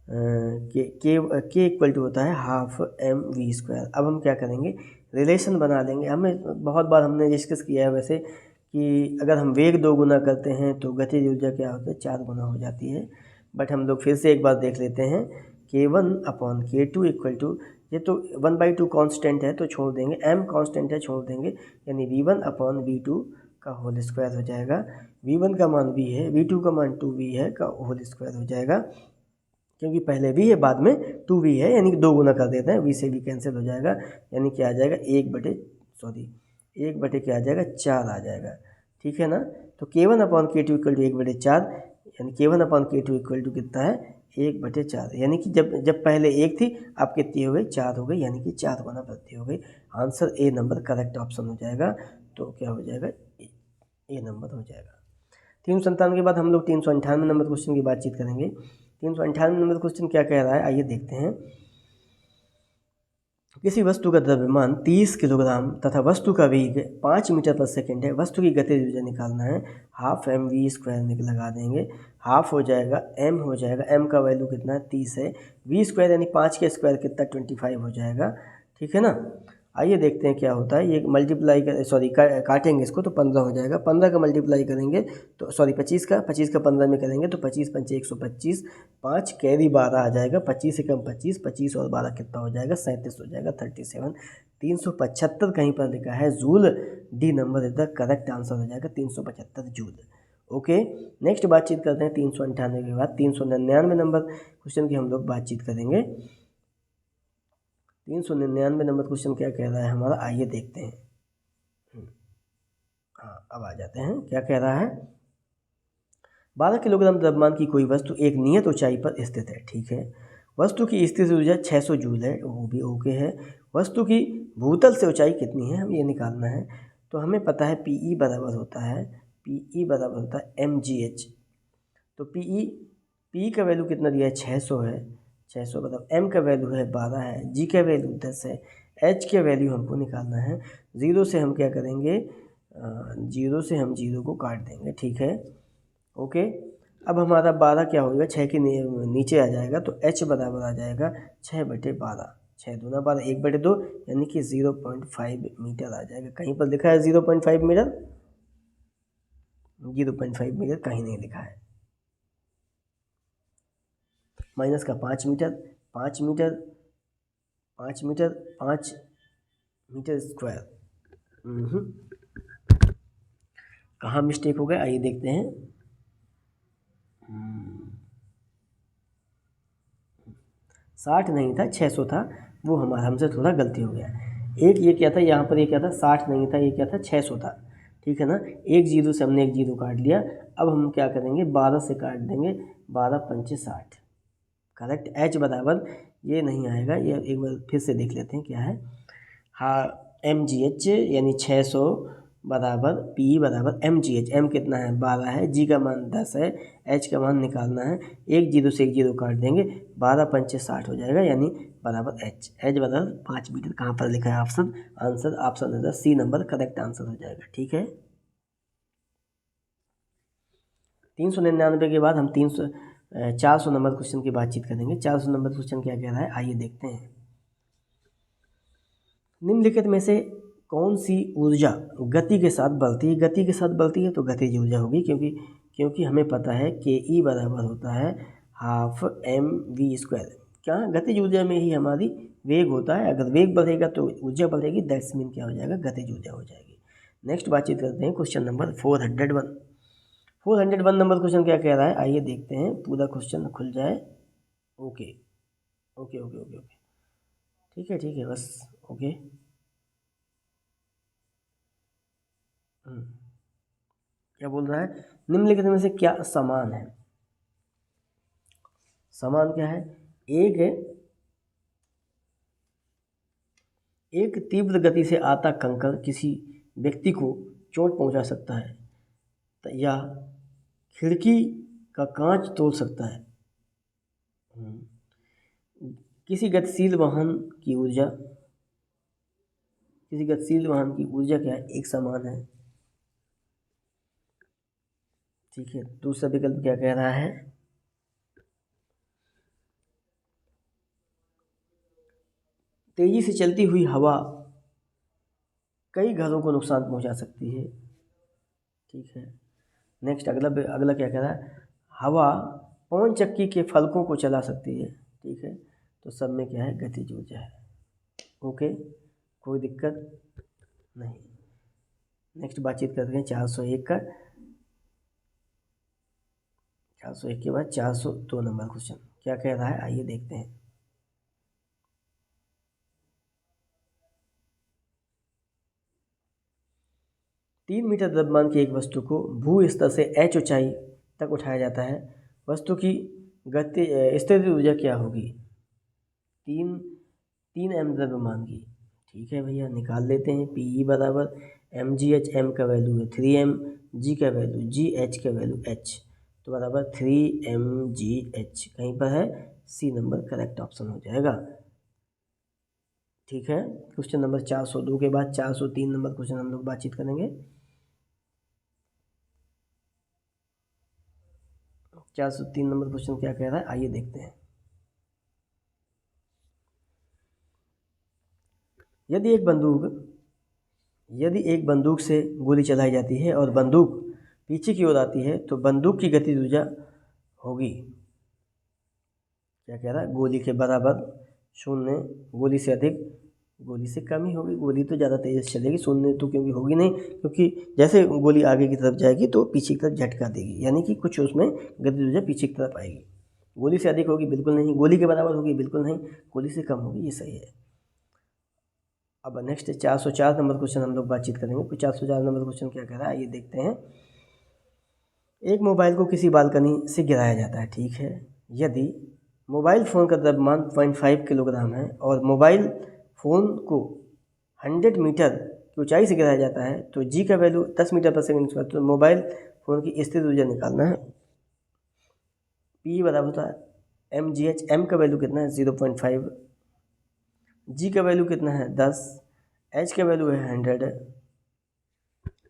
के इक्वल टू होता है हाफ mv²। अब हम क्या करेंगे, रिलेशन बना लेंगे। हमें बहुत बार हमने डिस्कस किया है वैसे कि अगर हम वेग 2 गुना करते हैं तो गतिज ऊर्जा क्या होता है, 4 गुना हो जाती है। बट हम लोग फिर से एक बार देख लेते हैं, k1/k2 इक्वल टू, ये तो 1/2 कांस्टेंट है तो छोड़ देंगे, m कांस्टेंट है छोड़ देंगे, यानी v1/v2 का होल स्क्वायर हो जाएगा। v1 का मान v है, v2 का मान 2v है का होल स्क्वायर हो जाएगा, क्योंकि पहले v है बाद में 2v है, यानी कि 2 गुना कर देते हैं, v से v कैंसिल हो जाएगा, यानी क्या आ जाएगा 1/, क्या आ जाएगा 4 आ जाएगा। ठीक है ना, तो k1/k2 इक्वल टू 1/4, यानी k1/k2 इक्वल टू कितना है 1/4, यानी कि जब पहले 1 थी अब कितनी हो गई 4 हो गई, यानी कि 4 गुना वृद्धि हो गई। Answer A number correct option हो जाएगा, तो क्या हो जाएगा ए नंबर हो जाएगा। 397 के बाद हम लोग 398 नंबर क्वेश्चन की बातचीत करेंगे। 398 नंबर क्वेश्चन क्या कह रहा है, आइए देखते हैं। किसी वस्तु का द्रव्यमान 30 किलोग्राम तथा वस्तु का वेग 5 मीटर पर सेकंड है। वस्तु की गतिज ऊर्जा निकालना है, हाफ mv² लगा देंगे, हाफ हो जाएगा m हो जाएगा, m का वैल्यू कितना है 30 है, v² यानी 5 के स्क्वायर कितना 25 हो जाएगा। ठीक है ना, आइए देखते हैं क्या होता है। ये मल्टीप्लाई काटेंगे इसको तो 15 हो जाएगा, 15 का मल्टीप्लाई करेंगे तो 25 का 15 में करेंगे तो 25 पंचे 125, 5 कैरी 12 आ जाएगा, 25 से कम 25, 25 और 12 कितना हो जाएगा 37 हो जाएगा, 37। 375 कहीं पर लिखा है joule, D number is the correct answer हो जाएगा 375 जूल। ओके, नेक्स्ट बातचीत करते हैं 398 के बाद 399 नंबर क्वेश्चन की हम लोग बातचीत करेंगे। 399 नंबर क्वेश्चन क्या कह रहा है हमारा, आइए देखते हैं। हाँ, अब आ जाते हैं, क्या कह रहा है। 12 किलोग्राम द्रव्यमान की कोई वस्तु एक नियत ऊंचाई पर स्थित है। ठीक है, वस्तु की स्थिर ऊर्जा 600 जूल है, वो भी ओके है। वस्तु की भूतल से ऊंचाई कितनी है, हम ये निकालना है। तो हमें पता है पी ई बराबर होता है mgh, तो पी का वैल्यू कितना दिया है, 600 है, 600 मतलब एम का वैल्यू है 12 है, जी का वैल्यू 10 है, एच का वैल्यू हमको निकालना है। ज़ीरो से हम क्या करेंगे, जीरो से हम जीरो को काट देंगे, ठीक है, ओके। अब हमारा 12 क्या होगा, 6 के नीचे आ जाएगा, तो एच बराबर आ जाएगा 6/12, 6 दूना 12, 1/2 यानी कि 0.5 मीटर आ जाएगा। कहीं पर लिखा है 0.5 मीटर, 0.5 मीटर कहीं नहीं लिखा है। माइनस का 5 meter, 5 meter, 5 meter, 5 meter square. कहाँ मिस्टेक हो गया, आइए देखते हैं। 60 नहीं था, 600 था, वो हमारा हमसे थोड़ा गलती हो गया। एक ये क्या था, यहाँ पर ये क्या था, 60 नहीं था, ये क्या था, 600 था, ठीक है ना। एक जीरो से हमने एक जीरो काट लिया। अब हम क्या करेंगे, 12 से काट देंगे, 12 पंचे 60, करेक्ट। एच बराबर ये नहीं आएगा, ये एक बार फिर से देख लेते हैं क्या है। हाँ, MGH यानी 600 बराबर पी बराबर MGH, एम कितना है, 12 है, जी का मान 10 है, एच का मान निकालना है। एक जीरो से एक जीरो काट देंगे, 12 पंचे 60 हो जाएगा, यानी बराबर एच बराबर 5 मीटर। कहाँ पर लिखा है ऑप्शन, आंसर ऑप्शन है सी नंबर करेक्ट आंसर हो जाएगा, ठीक है। 399 के बाद हम 400 नंबर क्वेश्चन की बातचीत करेंगे। 400 नंबर क्वेश्चन क्या कह रहा है, आइए देखते हैं। निम्नलिखित में से कौन सी ऊर्जा गति के साथ बढ़ती है, गति के साथ बढ़ती है तो गतिज ऊर्जा होगी, क्योंकि हमें पता है कि ई बराबर होता है हाफ mv²। क्या गतिज ऊर्जा में ही हमारी वेग होता है, अगर वेग बढ़ेगा तो ऊर्जा बढ़ेगी, दैट्स मीन क्या हो जाएगा, गतिज ऊर्जा हो जाएगी। नेक्स्ट बातचीत करते हैं क्वेश्चन नंबर 401। 401 नंबर क्वेश्चन क्या कह रहा है, आइए देखते हैं, पूरा क्वेश्चन खुल जाए। Okay okay okay okay okay, ठीक है बस, ओके। क्या बोल रहा है, निम्नलिखित में से क्या समान है, समान क्या है, एक तीव्र गति से आता कंकड़ किसी व्यक्ति को चोट पहुंचा सकता है या खिड़की का कांच तोड़ सकता है। किसी गतिशील वाहन की ऊर्जा क्या है, एक समान है, ठीक है। दूसरा विकल्प क्या कह रहा है, तेजी से चलती हुई हवा कई घरों को नुकसान पहुंचा सकती है, ठीक है। नेक्स्ट अगला क्या कह रहा है, हवा पवन चक्की के फलकों को चला सकती है, ठीक है। तो सब में क्या है, गतिज ऊर्जा है, ओके, कोई दिक्कत नहीं। नेक्स्ट बातचीत करते हैं 401 का। 401 के बाद 402 नंबर क्वेश्चन क्या कह रहा है, आइए देखते हैं। तीन मीटर द्रव्यमान की एक वस्तु को भू स्तर से h ऊंचाई तक उठाया जाता है, वस्तु की गति स्थिर ऊर्जा क्या होगी, 3 m द्रव्यमान की, ठीक है भैया, निकाल लेते हैं। पी बराबर MGH, m का वैल्यू है 3m, g का वैल्यू g, h का वैल्यू h, तो बराबर 3mgh, कहीं पर है, सी नंबर करेक्ट ऑप्शन हो जाएगा, ठीक है। क्वेश्चन नंबर 402 के बाद 403 नंबर क्वेश्चन हम लोग बातचीत करेंगे। 403 नंबर क्वेश्चन क्या कह रहा है, आइए देखते हैं। यदि एक बंदूक से गोली चलाई जाती है और बंदूक पीछे की ओर आती है तो बंदूक की गतिज ऊर्जा होगी, क्या कह रहा है, गोली के बराबर, 0, गोली से अधिक, गोली से कम ही होगी, गोली तो ज़्यादा तेज़ से चलेगी, 0 तो क्योंकि होगी नहीं, क्योंकि जैसे गोली आगे की तरफ जाएगी तो पीछे की तरफ झटका देगी, यानी कि कुछ उसमें गतिज ऊर्जा पीछे की तरफ आएगी। गोली से अधिक होगी, बिल्कुल नहीं, गोली के बराबर होगी, बिल्कुल नहीं, गोली से कम होगी, ये सही है। अब नेक्स्ट 404 नंबर क्वेश्चन हम लोग बातचीत करेंगे। तो 404 नंबर क्वेश्चन क्या कह रहा है, आइए देखते हैं। एक मोबाइल को किसी बालकनी से गिराया जाता है, ठीक है। यदि मोबाइल फ़ोन का द्रव्यमान 0.5 किलोग्राम है और मोबाइल फ़ोन को 100 मीटर की ऊंचाई से गिराया जाता है तो जी का वैल्यू 10 मीटर पर सेकंड स्क्वायर, तो मोबाइल फ़ोन की स्थिर ऊर्जा निकालना है। पी बराबर होता है mgh, m का वैल्यू कितना है 0.5, g का वैल्यू कितना है 10, h का वैल्यू है 100,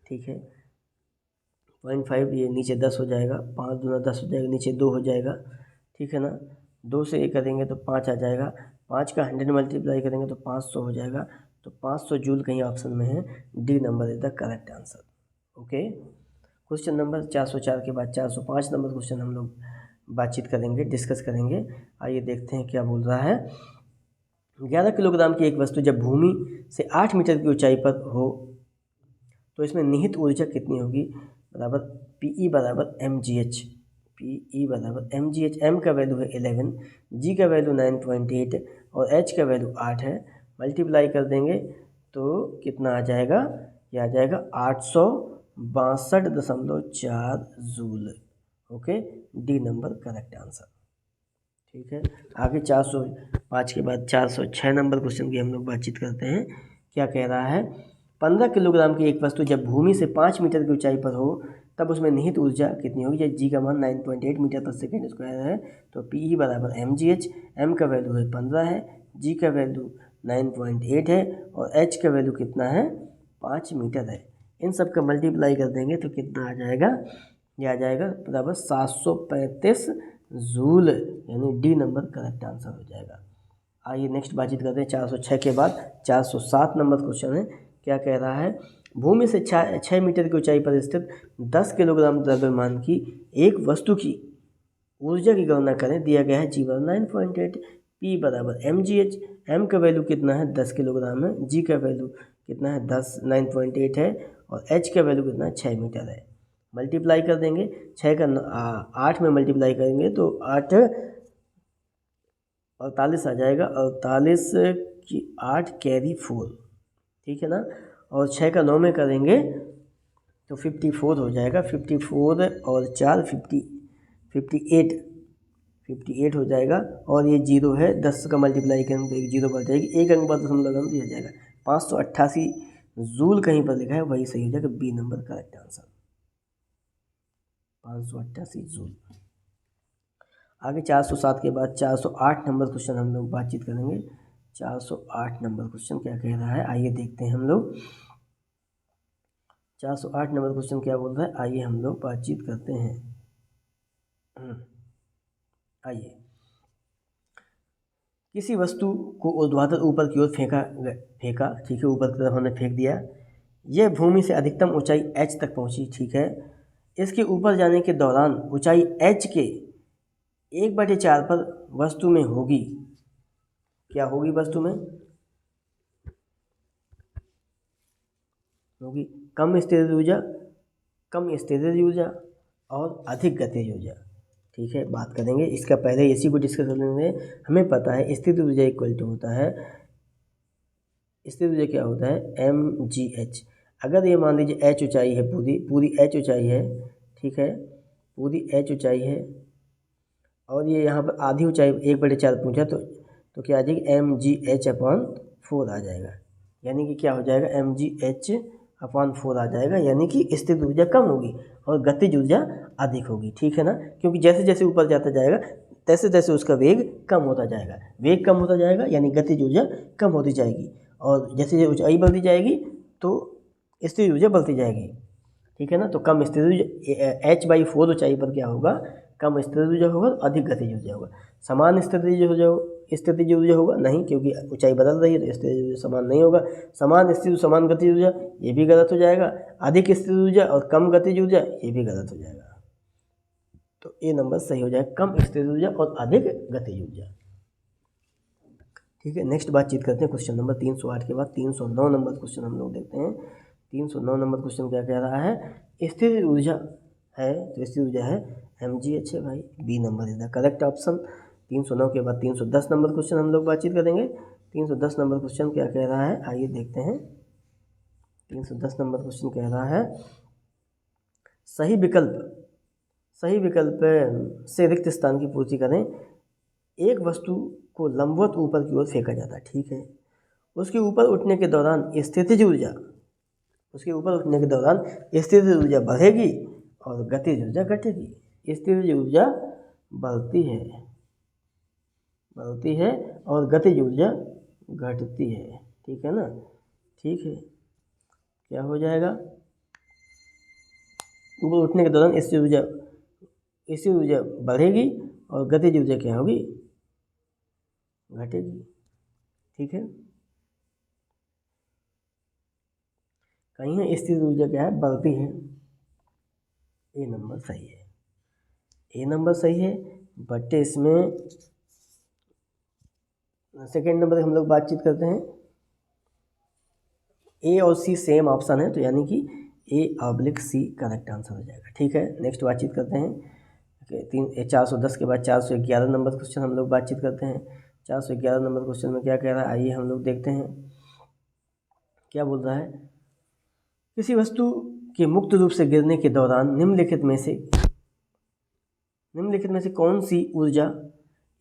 ठीक है। 0.5 ये नीचे 10 हो जाएगा, 5 दूना 10 हो जाएगा, नीचे 2 हो जाएगा, ठीक है ना। 2 से 1 करेंगे तो 5 आ जाएगा, 5 का 100 मल्टीप्लाई करेंगे तो 500 हो जाएगा। तो 500 जूल कहीं ऑप्शन में है, D number is the correct answer. Okay, question number 404 के बाद 405 नंबर क्वेश्चन हम लोग बातचीत करेंगे, डिस्कस करेंगे। आइए देखते हैं क्या बोल रहा है। 11 किलोग्राम की एक वस्तु जब भूमि से 8 मीटर की ऊंचाई पर हो तो इसमें निहित ऊर्जा कितनी होगी, बराबर पी बराबर mgh, पी बराबर mgh, m का वैल्यू है 11, g का वैल्यू 9.8 और h का वैल्यू 8 है। मल्टीप्लाई कर देंगे तो कितना आ जाएगा, ये आ जाएगा 862.4 joule. Okay, D number correct answer, ठीक है। आगे 405 के बाद 406 नंबर क्वेश्चन की हम लोग बातचीत करते हैं। क्या कह रहा है, 15 किलोग्राम की एक वस्तु जब भूमि से 5 मीटर की ऊंचाई पर हो तब उसमें निहित ऊर्जा कितनी होगी। जब जी का मान 9.8 मीटर पर सेकेंड स्क्वायर है तो पी बराबर mgh, m का वैल्यू है 15 है, g का वैल्यू 9.8 है और h का वैल्यू कितना है 5 मीटर है। इन सब का मल्टीप्लाई कर देंगे तो कितना आ जाएगा, ये आ जाएगा बराबर 735 जूल, यानी डी नंबर करेक्ट आंसर हो जाएगा। आइए नेक्स्ट बातचीत करते हैं 406 के बाद 407 नंबर क्वेश्चन है। क्या कह रहा है, भूमि से 6 मीटर की ऊंचाई पर स्थित 10 किलोग्राम द्रव्यमान की एक वस्तु की ऊर्जा की गणना करें। दिया गया है जी बराबर 9.8, पी बराबर mgh, m का वैल्यू कितना है 10 किलोग्राम है, g का वैल्यू कितना है 9.8 है और h का वैल्यू कितना है 6 मीटर है। मल्टीप्लाई कर देंगे, 6 का 8 में मल्टीप्लाई करेंगे तो 8 48 आ जाएगा, 48 की 8 कैरी 4, ठीक है ना। और 6 का 9 में करेंगे तो 54 हो जाएगा, 54 और 4 58 हो जाएगा। और ये जीरो है, 10 का मल्टीप्लाई करेंगे तो एक जीरो बढ़ जाएगी, एक अंक बाद दशमलव दिया जाएगा। 588 जूल कहीं पर लिखा है, वही सही हो जाएगा, B number correct answer 588 joule. आगे 407 के बाद 408 नंबर क्वेश्चन हम लोग बातचीत करेंगे। 408 नंबर क्वेश्चन क्या कह रहा है, आइए देखते हैं हम लोग। 408 नंबर क्वेश्चन क्या बोल रहा है, आइए हम लोग बातचीत करते हैं। आइए, किसी वस्तु को ऊर्ध्वाधर ऊपर की ओर फेंका, ठीक है, ऊपर की तरफ हमने फेंक दिया। यह भूमि से अधिकतम ऊंचाई h तक पहुंची, ठीक है। इसके ऊपर जाने के दौरान ऊंचाई h के 1/4 पर वस्तु में होगी। क्या होगी, वस्तु में होगी कम स्थिर ऊर्जा और अधिक गतिज ऊर्जा, ठीक है। बात करेंगे इसका, पहले इसी को डिस्कस कर लेंगे। हमें पता है स्थिर ऊर्जा इक्वल टू होता है, स्थिर ऊर्जा क्या होता है mgh। अगर ये मान लीजिए h ऊंचाई है, पूरी h ऊंचाई है, ठीक है, पूरी h ऊंचाई है और ये यहाँ पर आधी ऊंचाई 1/4 पूछा तो क्या आ जाएगी mgh/4 आ जाएगा, यानी कि क्या हो जाएगा mgh/4 आ जाएगा, यानी कि स्थिर ऊर्जा कम होगी और गतिज ऊर्जा अधिक होगी, ठीक है ना। क्योंकि जैसे जैसे ऊपर जाता जाएगा तैसे तैसे उसका वेग कम होता जाएगा, वेग कम होता जाएगा यानी गतिज ऊर्जा कम होती जाएगी, और जैसे जैसे ऊंचाई बढ़ती जाएगी तो स्थिर ऊर्जा बढ़ती जाएगी, ठीक है ना। तो कम स्थिर ऊर्जा h/4 ऊंचाई पर क्या होगा, कम स्थिर ऊर्जा होगा, अधिक गतिज ऊर्जा होगा। समान स्थितिज ऊर्जा होगा नहीं, क्योंकि ऊंचाई बदल रही है तो स्थितिज ऊर्जा समान नहीं होगा। समान स्थिर समान गतिज ऊर्जा, ये भी गलत हो जाएगा। अधिक स्थिर ऊर्जा और कम गतिज ऊर्जा, ये भी गलत हो जाएगा। तो ये नंबर सही हो जाएगा, कम स्थिर ऊर्जा और अधिक गतिज ऊर्जा, ठीक है। नेक्स्ट बातचीत करते हैं क्वेश्चन नंबर 308 के बाद 309 नंबर क्वेश्चन हम लोग देखते हैं। 309 नंबर क्वेश्चन क्या कह रहा है, स्थिर ऊर्जा है तो स्थिर ऊर्जा है mgh है भाई, B number is the correct option. 309 के बाद 310 नंबर क्वेश्चन हम लोग बातचीत करेंगे। 310 नंबर क्वेश्चन क्या कह रहा है, आइए देखते हैं। 310 नंबर क्वेश्चन कह रहा है, सही विकल्प से रिक्त स्थान की पूर्ति करें। एक वस्तु को लंबवत ऊपर की ओर फेंका जाता है, ठीक है। उसके ऊपर उठने के दौरान स्थितिज ऊर्जा बढ़ेगी और गतिज ऊर्जा घटेगी। स्थितिज ऊर्जा बढ़ती है और गतिज ऊर्जा घटती है, ठीक है ना। ठीक है, क्या हो जाएगा, ऊपर उठने के दौरान स्थिर ऊर्जा बढ़ेगी और गतिज ऊर्जा क्या होगी, घटेगी, ठीक है। कहीं है स्थिर ऊर्जा क्या है, बढ़ती है। ए नंबर सही है, ए नंबर सही है। बट इसमें सेकेंड नंबर हम लोग बातचीत करते हैं। ए और सी सेम ऑप्शन है, तो यानी कि A/C करेक्ट आंसर हो जाएगा, ठीक है। नेक्स्ट बातचीत करते हैं 410 के बाद 411 नंबर क्वेश्चन हम लोग बातचीत करते हैं। 411 नंबर क्वेश्चन में क्या कह रहा है, आइए हम लोग देखते हैं क्या बोल रहा है। किसी वस्तु के मुक्त रूप से गिरने के दौरान निम्नलिखित में से कौन सी ऊर्जा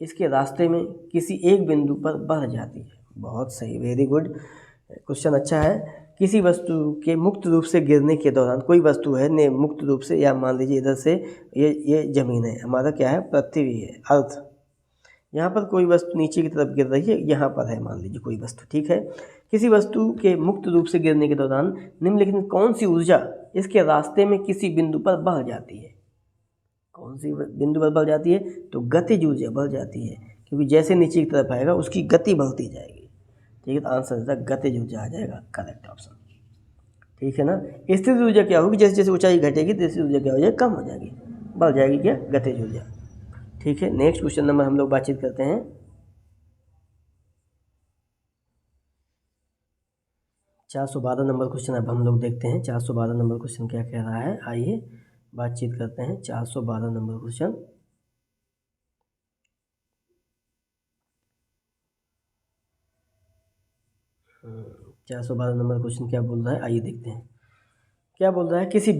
इसके रास्ते में किसी एक बिंदु पर बढ़ जाती है। बहुत सही, वेरी गुड, क्वेश्चन अच्छा है। किसी वस्तु के मुक्त रूप से गिरने के दौरान, कोई वस्तु है ने मुक्त रूप से, या मान लीजिए इधर से ये ज़मीन है, हमारा क्या है, पृथ्वी है, अर्थ। यहाँ पर कोई वस्तु नीचे की तरफ गिर रही है, यहाँ पर है मान लीजिए कोई वस्तु, ठीक है। किसी वस्तु के मुक्त रूप से गिरने के दौरान निम्नलिखित में कौन सी ऊर्जा इसके रास्ते में किसी बिंदु पर बढ़ जाती है। कौन सी बिंदु पर बढ़ जाती है, तो गतिज ऊर्जा बढ़ जाती है, क्योंकि जैसे नीचे की तरफ आएगा उसकी गति बढ़ती जाएगी, ठीक है। तो आंसर इसका गतिज ऊर्जा आ जाएगा, करेक्ट ऑप्शन, ठीक है ना। स्थिर ऊर्जा क्या होगी, जैसे जैसे ऊंचाई घटेगी तो स्थिर ऊर्जा क्या हो जाएगी, कम हो जाएगी, बढ़ जाएगी क्या, गतिज ऊर्जा, ठीक है। नेक्स्ट क्वेश्चन नंबर हम लोग बातचीत करते हैं 412 नंबर क्वेश्चन। अब हम लोग देखते हैं 412 नंबर क्वेश्चन क्या कह रहा है, आइए बातचीत करते हैं 412 नंबर क्वेश्चन। हम्म, 412 नंबर क्वेश्चन क्या बोल रहा है, आइए देखते हैं क्या बोल रहा है। किसी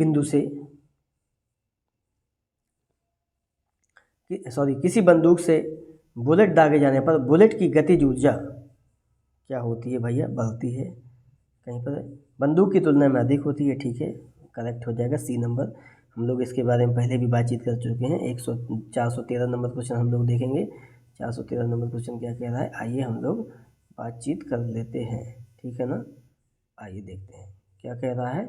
बंदूक से बुलेट दागे जाने पर बुलेट की गतिज ऊर्जा क्या होती है भैया, बढ़ती है। कहीं पर बंदूक की तुलना में अधिक होती है, ठीक है, करेक्ट हो जाएगा, सी नंबर। हम लोग इसके बारे में पहले भी बातचीत कर चुके हैं। 413 नंबर क्वेश्चन हम लोग देखेंगे। 413 नंबर क्वेश्चन क्या कह रहा है, आइए हम लोग बातचीत कर लेते हैं, ठीक है ना। आइए देखते हैं क्या कह रहा है।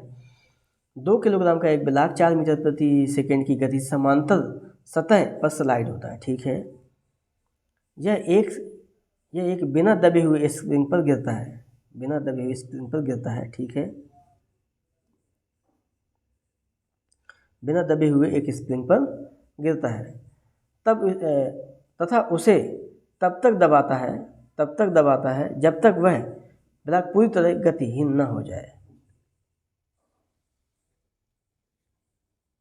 2 किलोग्राम का एक ब्लॉक 4 मीटर प्रति सेकेंड की गति समांतर सतह पर स्लाइड होता है, ठीक है। यह एक बिना दबे हुए स्प्रिंग पर गिरता है, ठीक है। बिना दबे हुए एक स्प्रिंग पर गिरता है, तब तथा उसे तब तक दबाता है जब तक वह ब्लॉक पूरी तरह गतिहीन न हो जाए,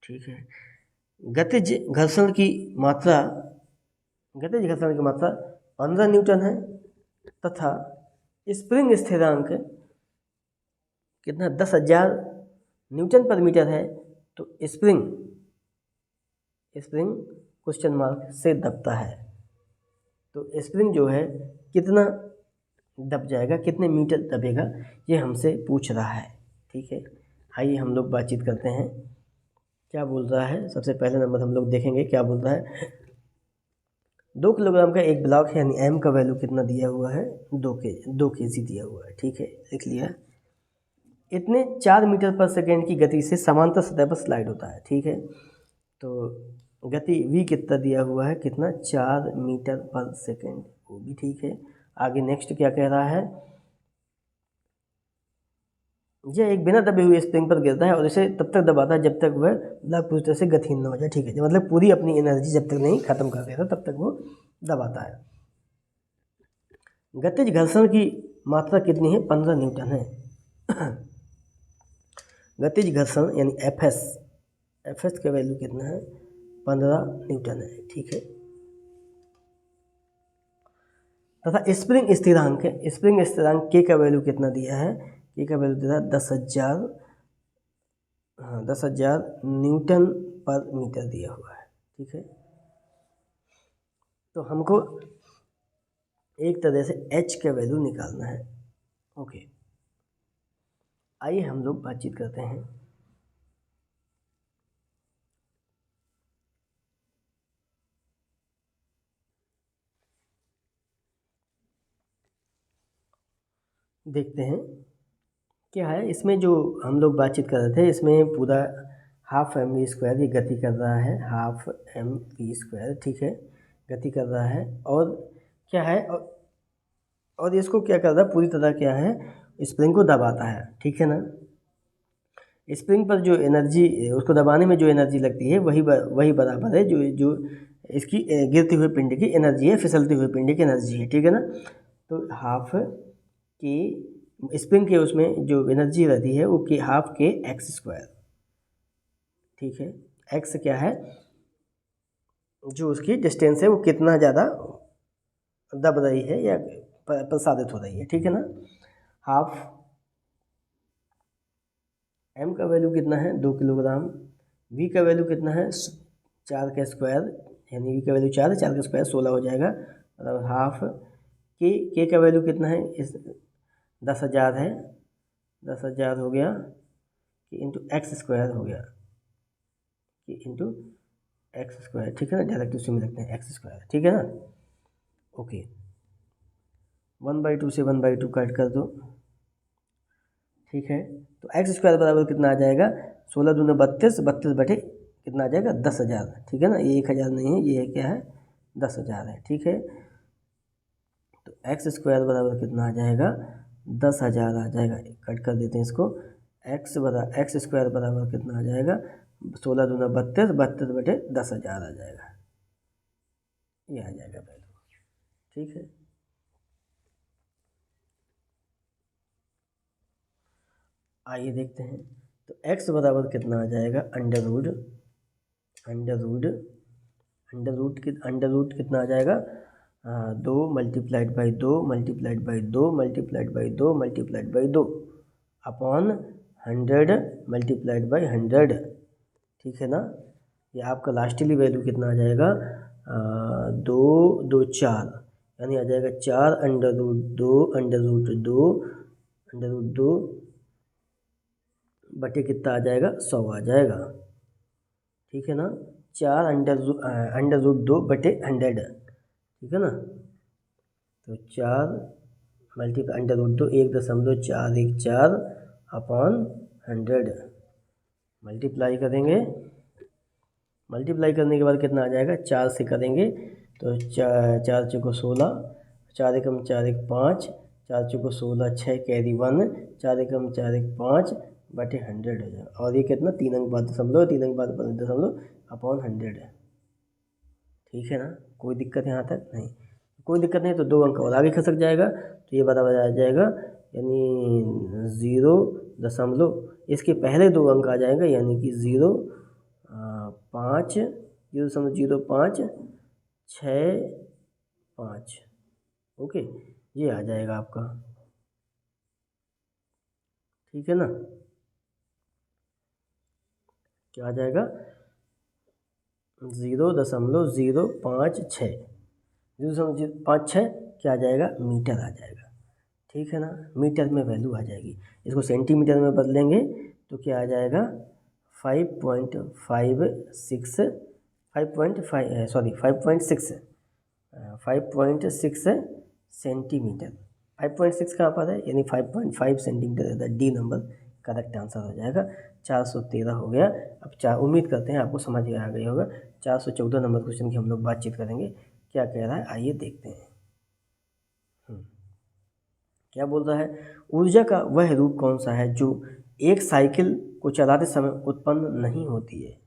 ठीक है। गतिज घर्षण की मात्रा 15 न्यूटन है तथा स्प्रिंग स्थिरांक कितना, 10,000 न्यूटन पर मीटर है। तो स्प्रिंग क्वेश्चन मार्क से दबता है, तो स्प्रिंग जो है कितना दब जाएगा, कितने मीटर दबेगा, ये हमसे पूछ रहा है, ठीक है। आइए हम लोग बातचीत करते हैं क्या बोल रहा है। सबसे पहले नंबर हम लोग देखेंगे क्या बोल रहा है। 2 किलोग्राम का एक ब्लॉक है, यानी एम का वैल्यू कितना दिया हुआ है, 2 केजी दिया हुआ है, ठीक है, लिख लिया। इतने 4 मीटर पर सेकेंड की गति से समांतर सतह पर स्लाइड होता है, ठीक है। तो गति v कितना दिया हुआ है, कितना, 4 मीटर पर सेकेंड, वो भी ठीक है। आगे नेक्स्ट क्या कह रहा है, यह एक बिना दबे हुए स्प्रिंग पर गिरता है और इसे तब तक दबाता है जब तक वह ब्लॉक पूरी तरह से गतिहीन न हो जाए, ठीक है। मतलब पूरी अपनी एनर्जी जब तक नहीं खत्म कर देता तब तक वो दबाता है। गतिज घर्षण की मात्रा कितनी है, 15 न्यूटन है। गतिज घर्षण यानी एफ का वैल्यू कितना है, 15 न्यूटन है, ठीक है। तथा स्प्रिंग स्थिरांक के का वैल्यू कितना दिया है, के का वैल्यू दिया 10,000, हाँ 10,000 न्यूटन पर मीटर दिया हुआ है, ठीक है। तो हमको एक तरह से h का वैल्यू निकालना है, ओके। आइए हम लोग बातचीत करते हैं देखते हैं क्या है इसमें। जो हम लोग बातचीत कर रहे थे, इसमें पूरा हाफ एम वी स्क्वायर ये गति कर रहा है, हाफ एम वी स्क्वायर, ठीक है, गति कर रहा है। और क्या है, और इसको क्या कर रहा है, पूरी तरह क्या है, स्प्रिंग को दबाता है, ठीक है ना। स्प्रिंग पर जो एनर्जी, उसको दबाने में जो एनर्जी लगती है वही बराबर है जो जो इसकी गिरते हुए पिंड की एनर्जी है, फिसलते हुए पिंड की एनर्जी है, ठीक है ना। तो हाफ के स्प्रिंग के उसमें जो एनर्जी रहती है वो कि हाफ के एक्स स्क्वायर, ठीक है। एक्स क्या है, जो उसकी डिस्टेंस है वो कितना ज़्यादा दब रही है या प्रसारित हो रही है, ठीक है ना। हाफ एम का वैल्यू कितना है, 2 किलोग्राम। वी का वैल्यू कितना है, 4 का स्क्वायर, यानी वी का वैल्यू 4 है, 4 का स्क्वायर 16 हो जाएगा। मतलब हाफ के का वैल्यू कितना है, इस 10,000 है, 10,000 हो गया कि इंटू एक्स स्क्वायर हो गया, कि इंटू एक्स स्क्वायर, ठीक है ना। डायरेक्ट उसी में रखते हैं एक्स स्क्वायर, ठीक है ना। ओके, 1/2 से 1/2 काट कर दो, ठीक है। तो एक्स स्क्वायर बराबर कितना आ जाएगा, 16 दूना 32, 32 बटे कितना आ जाएगा, 10,000, ठीक है ना। ये 1,000 नहीं है, ये क्या है, 10,000 है, ठीक है। तो एक्स स्क्वायर बराबर कितना आ जाएगा, 10,000 आ जाएगा। कट कर देते हैं इसको। एक्स स्क्वायर बराबर कितना आ जाएगा, 16 दूना 32, 32 बटे 10,000 आ जाएगा, ये आ जाएगा वैल्यू, ठीक है। आइए देखते हैं। तो x बराबर कितना आ जाएगा, अंडर रूट कितना आ जाएगा, 2 multiplied by 2 multiplied by 2 multiplied by 2 multiplied by 2 upon 100 multiplied by 100, ठीक है ना। ये आपका लास्टली वैल्यू कितना आ जाएगा, 2 2 4, यानी आ जाएगा 4 अंडर रूट 2 बटे कितना आ जाएगा, 100 आ जाएगा, ठीक है ना। 4 अंडर रूट 2 बटे 100, ठीक है ना। तो 4 multiply under root 2 1.414 upon 100 multiply करेंगे। मल्टीप्लाई करने के बाद कितना आ जाएगा, 4 से करेंगे तो 4 चौको 16, 4 एकम 4 एक 5, 4 चौको 16, 6 कैरी 1, 4 एकम 4 एक 5 बटे 100 हो जाएगा। और ये कितना, 3 अंक बाद दशमलव, 3 अंक बाद दशमलव अपॉन 100 है, ठीक है ना। कोई दिक्कत यहाँ तक नहीं, कोई दिक्कत नहीं तो 2 अंक और आगे खसक जाएगा, तो ये बराबर आ जाएगा, यानी 0 इसके पहले 2 अंक आ जाएगा, यानी कि 0.5 0.05 6.5, ओके, ये आ जाएगा आपका, ठीक है ना। क्या आ जाएगा, 0.056 0.56 क्या आ जाएगा, मीटर आ जाएगा, ठीक है ना। मीटर में वैल्यू आ जाएगी। इसको सेंटीमीटर में बदलेंगे तो क्या आ जाएगा, 5.6 सेंटीमीटर। 5.6 कहाँ पर है, यानी 5.5 centimetre, D number correct answer हो जाएगा। 413 हो गया। अब उम्मीद करते हैं आपको समझ में आ गई होगा। 414 नंबर क्वेश्चन की हम लोग बातचीत करेंगे, क्या कह रहा है, आइए देखते हैं। क्या बोल रहा है, ऊर्जा का वह रूप कौन सा है जो एक साइकिल को चलाते समय उत्पन्न नहीं होती है।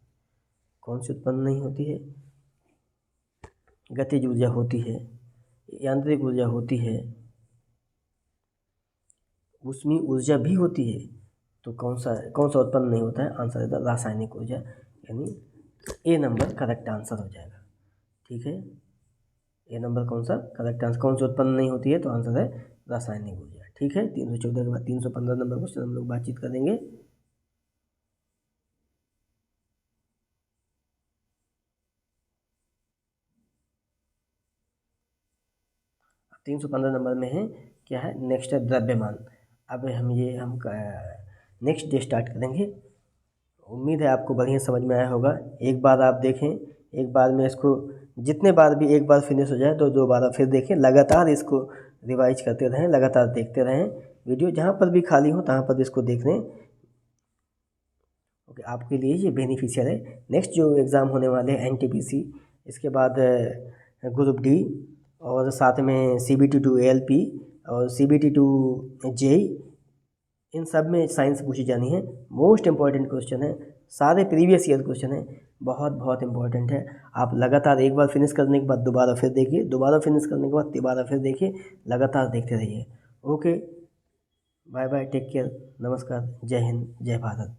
कौन सी उत्पन्न नहीं होती है, गतिज ऊर्जा होती है, यांत्रिक ऊर्जा होती है, उसमें ऊर्जा भी होती है, तो कौन सा उत्पन्न नहीं होता है, आंसर है रासायनिक ऊर्जा, यानी ए नंबर करेक्ट आंसर हो जाएगा, ठीक है। ए नंबर कौन सा करेक्ट आंसर, कौन सी उत्पन्न नहीं होती है, तो आंसर है रासायनिक ऊर्जा, ठीक है। 314 के बाद 315 नंबर क्वेश्चन हम लोग बातचीत करेंगे। 315 नंबर में है, क्या है, नेक्स्ट है द्रव्यमान। अब हम नेक्स्ट डे स्टार्ट करेंगे। उम्मीद है आपको बढ़िया समझ में आया होगा। एक बार आप देखें, एक बार में इसको जितने बार भी एक बार फिनिश हो जाए तो 2 बार फिर देखें, लगातार इसको रिवाइज करते रहें, लगातार देखते रहें, वीडियो जहाँ पर भी खाली हो तहाँ पर इसको देख लें। ओके, आपके लिए ये बेनिफिशियल है। नेक्स्ट जो एग्ज़ाम होने वाले हैं एनटीपीसी, इसके बाद ग्रुप डी, और साथ में CBT 2 ALP और CBT 2 JEE, इन सब में साइंस पूछी जानी है। मोस्ट इम्पॉर्टेंट क्वेश्चन है, सारे प्रीवियस ईयर क्वेश्चन है, बहुत बहुत इंपॉर्टेंट है। आप लगातार एक बार फिनिश करने के बाद दोबारा फिर देखिए, दोबारा फिनिश करने के बाद दोबारा फिर देखिए, लगातार देखते रहिए। Okay, bye bye, take care, नमस्कार, जय हिंद, जय भारत।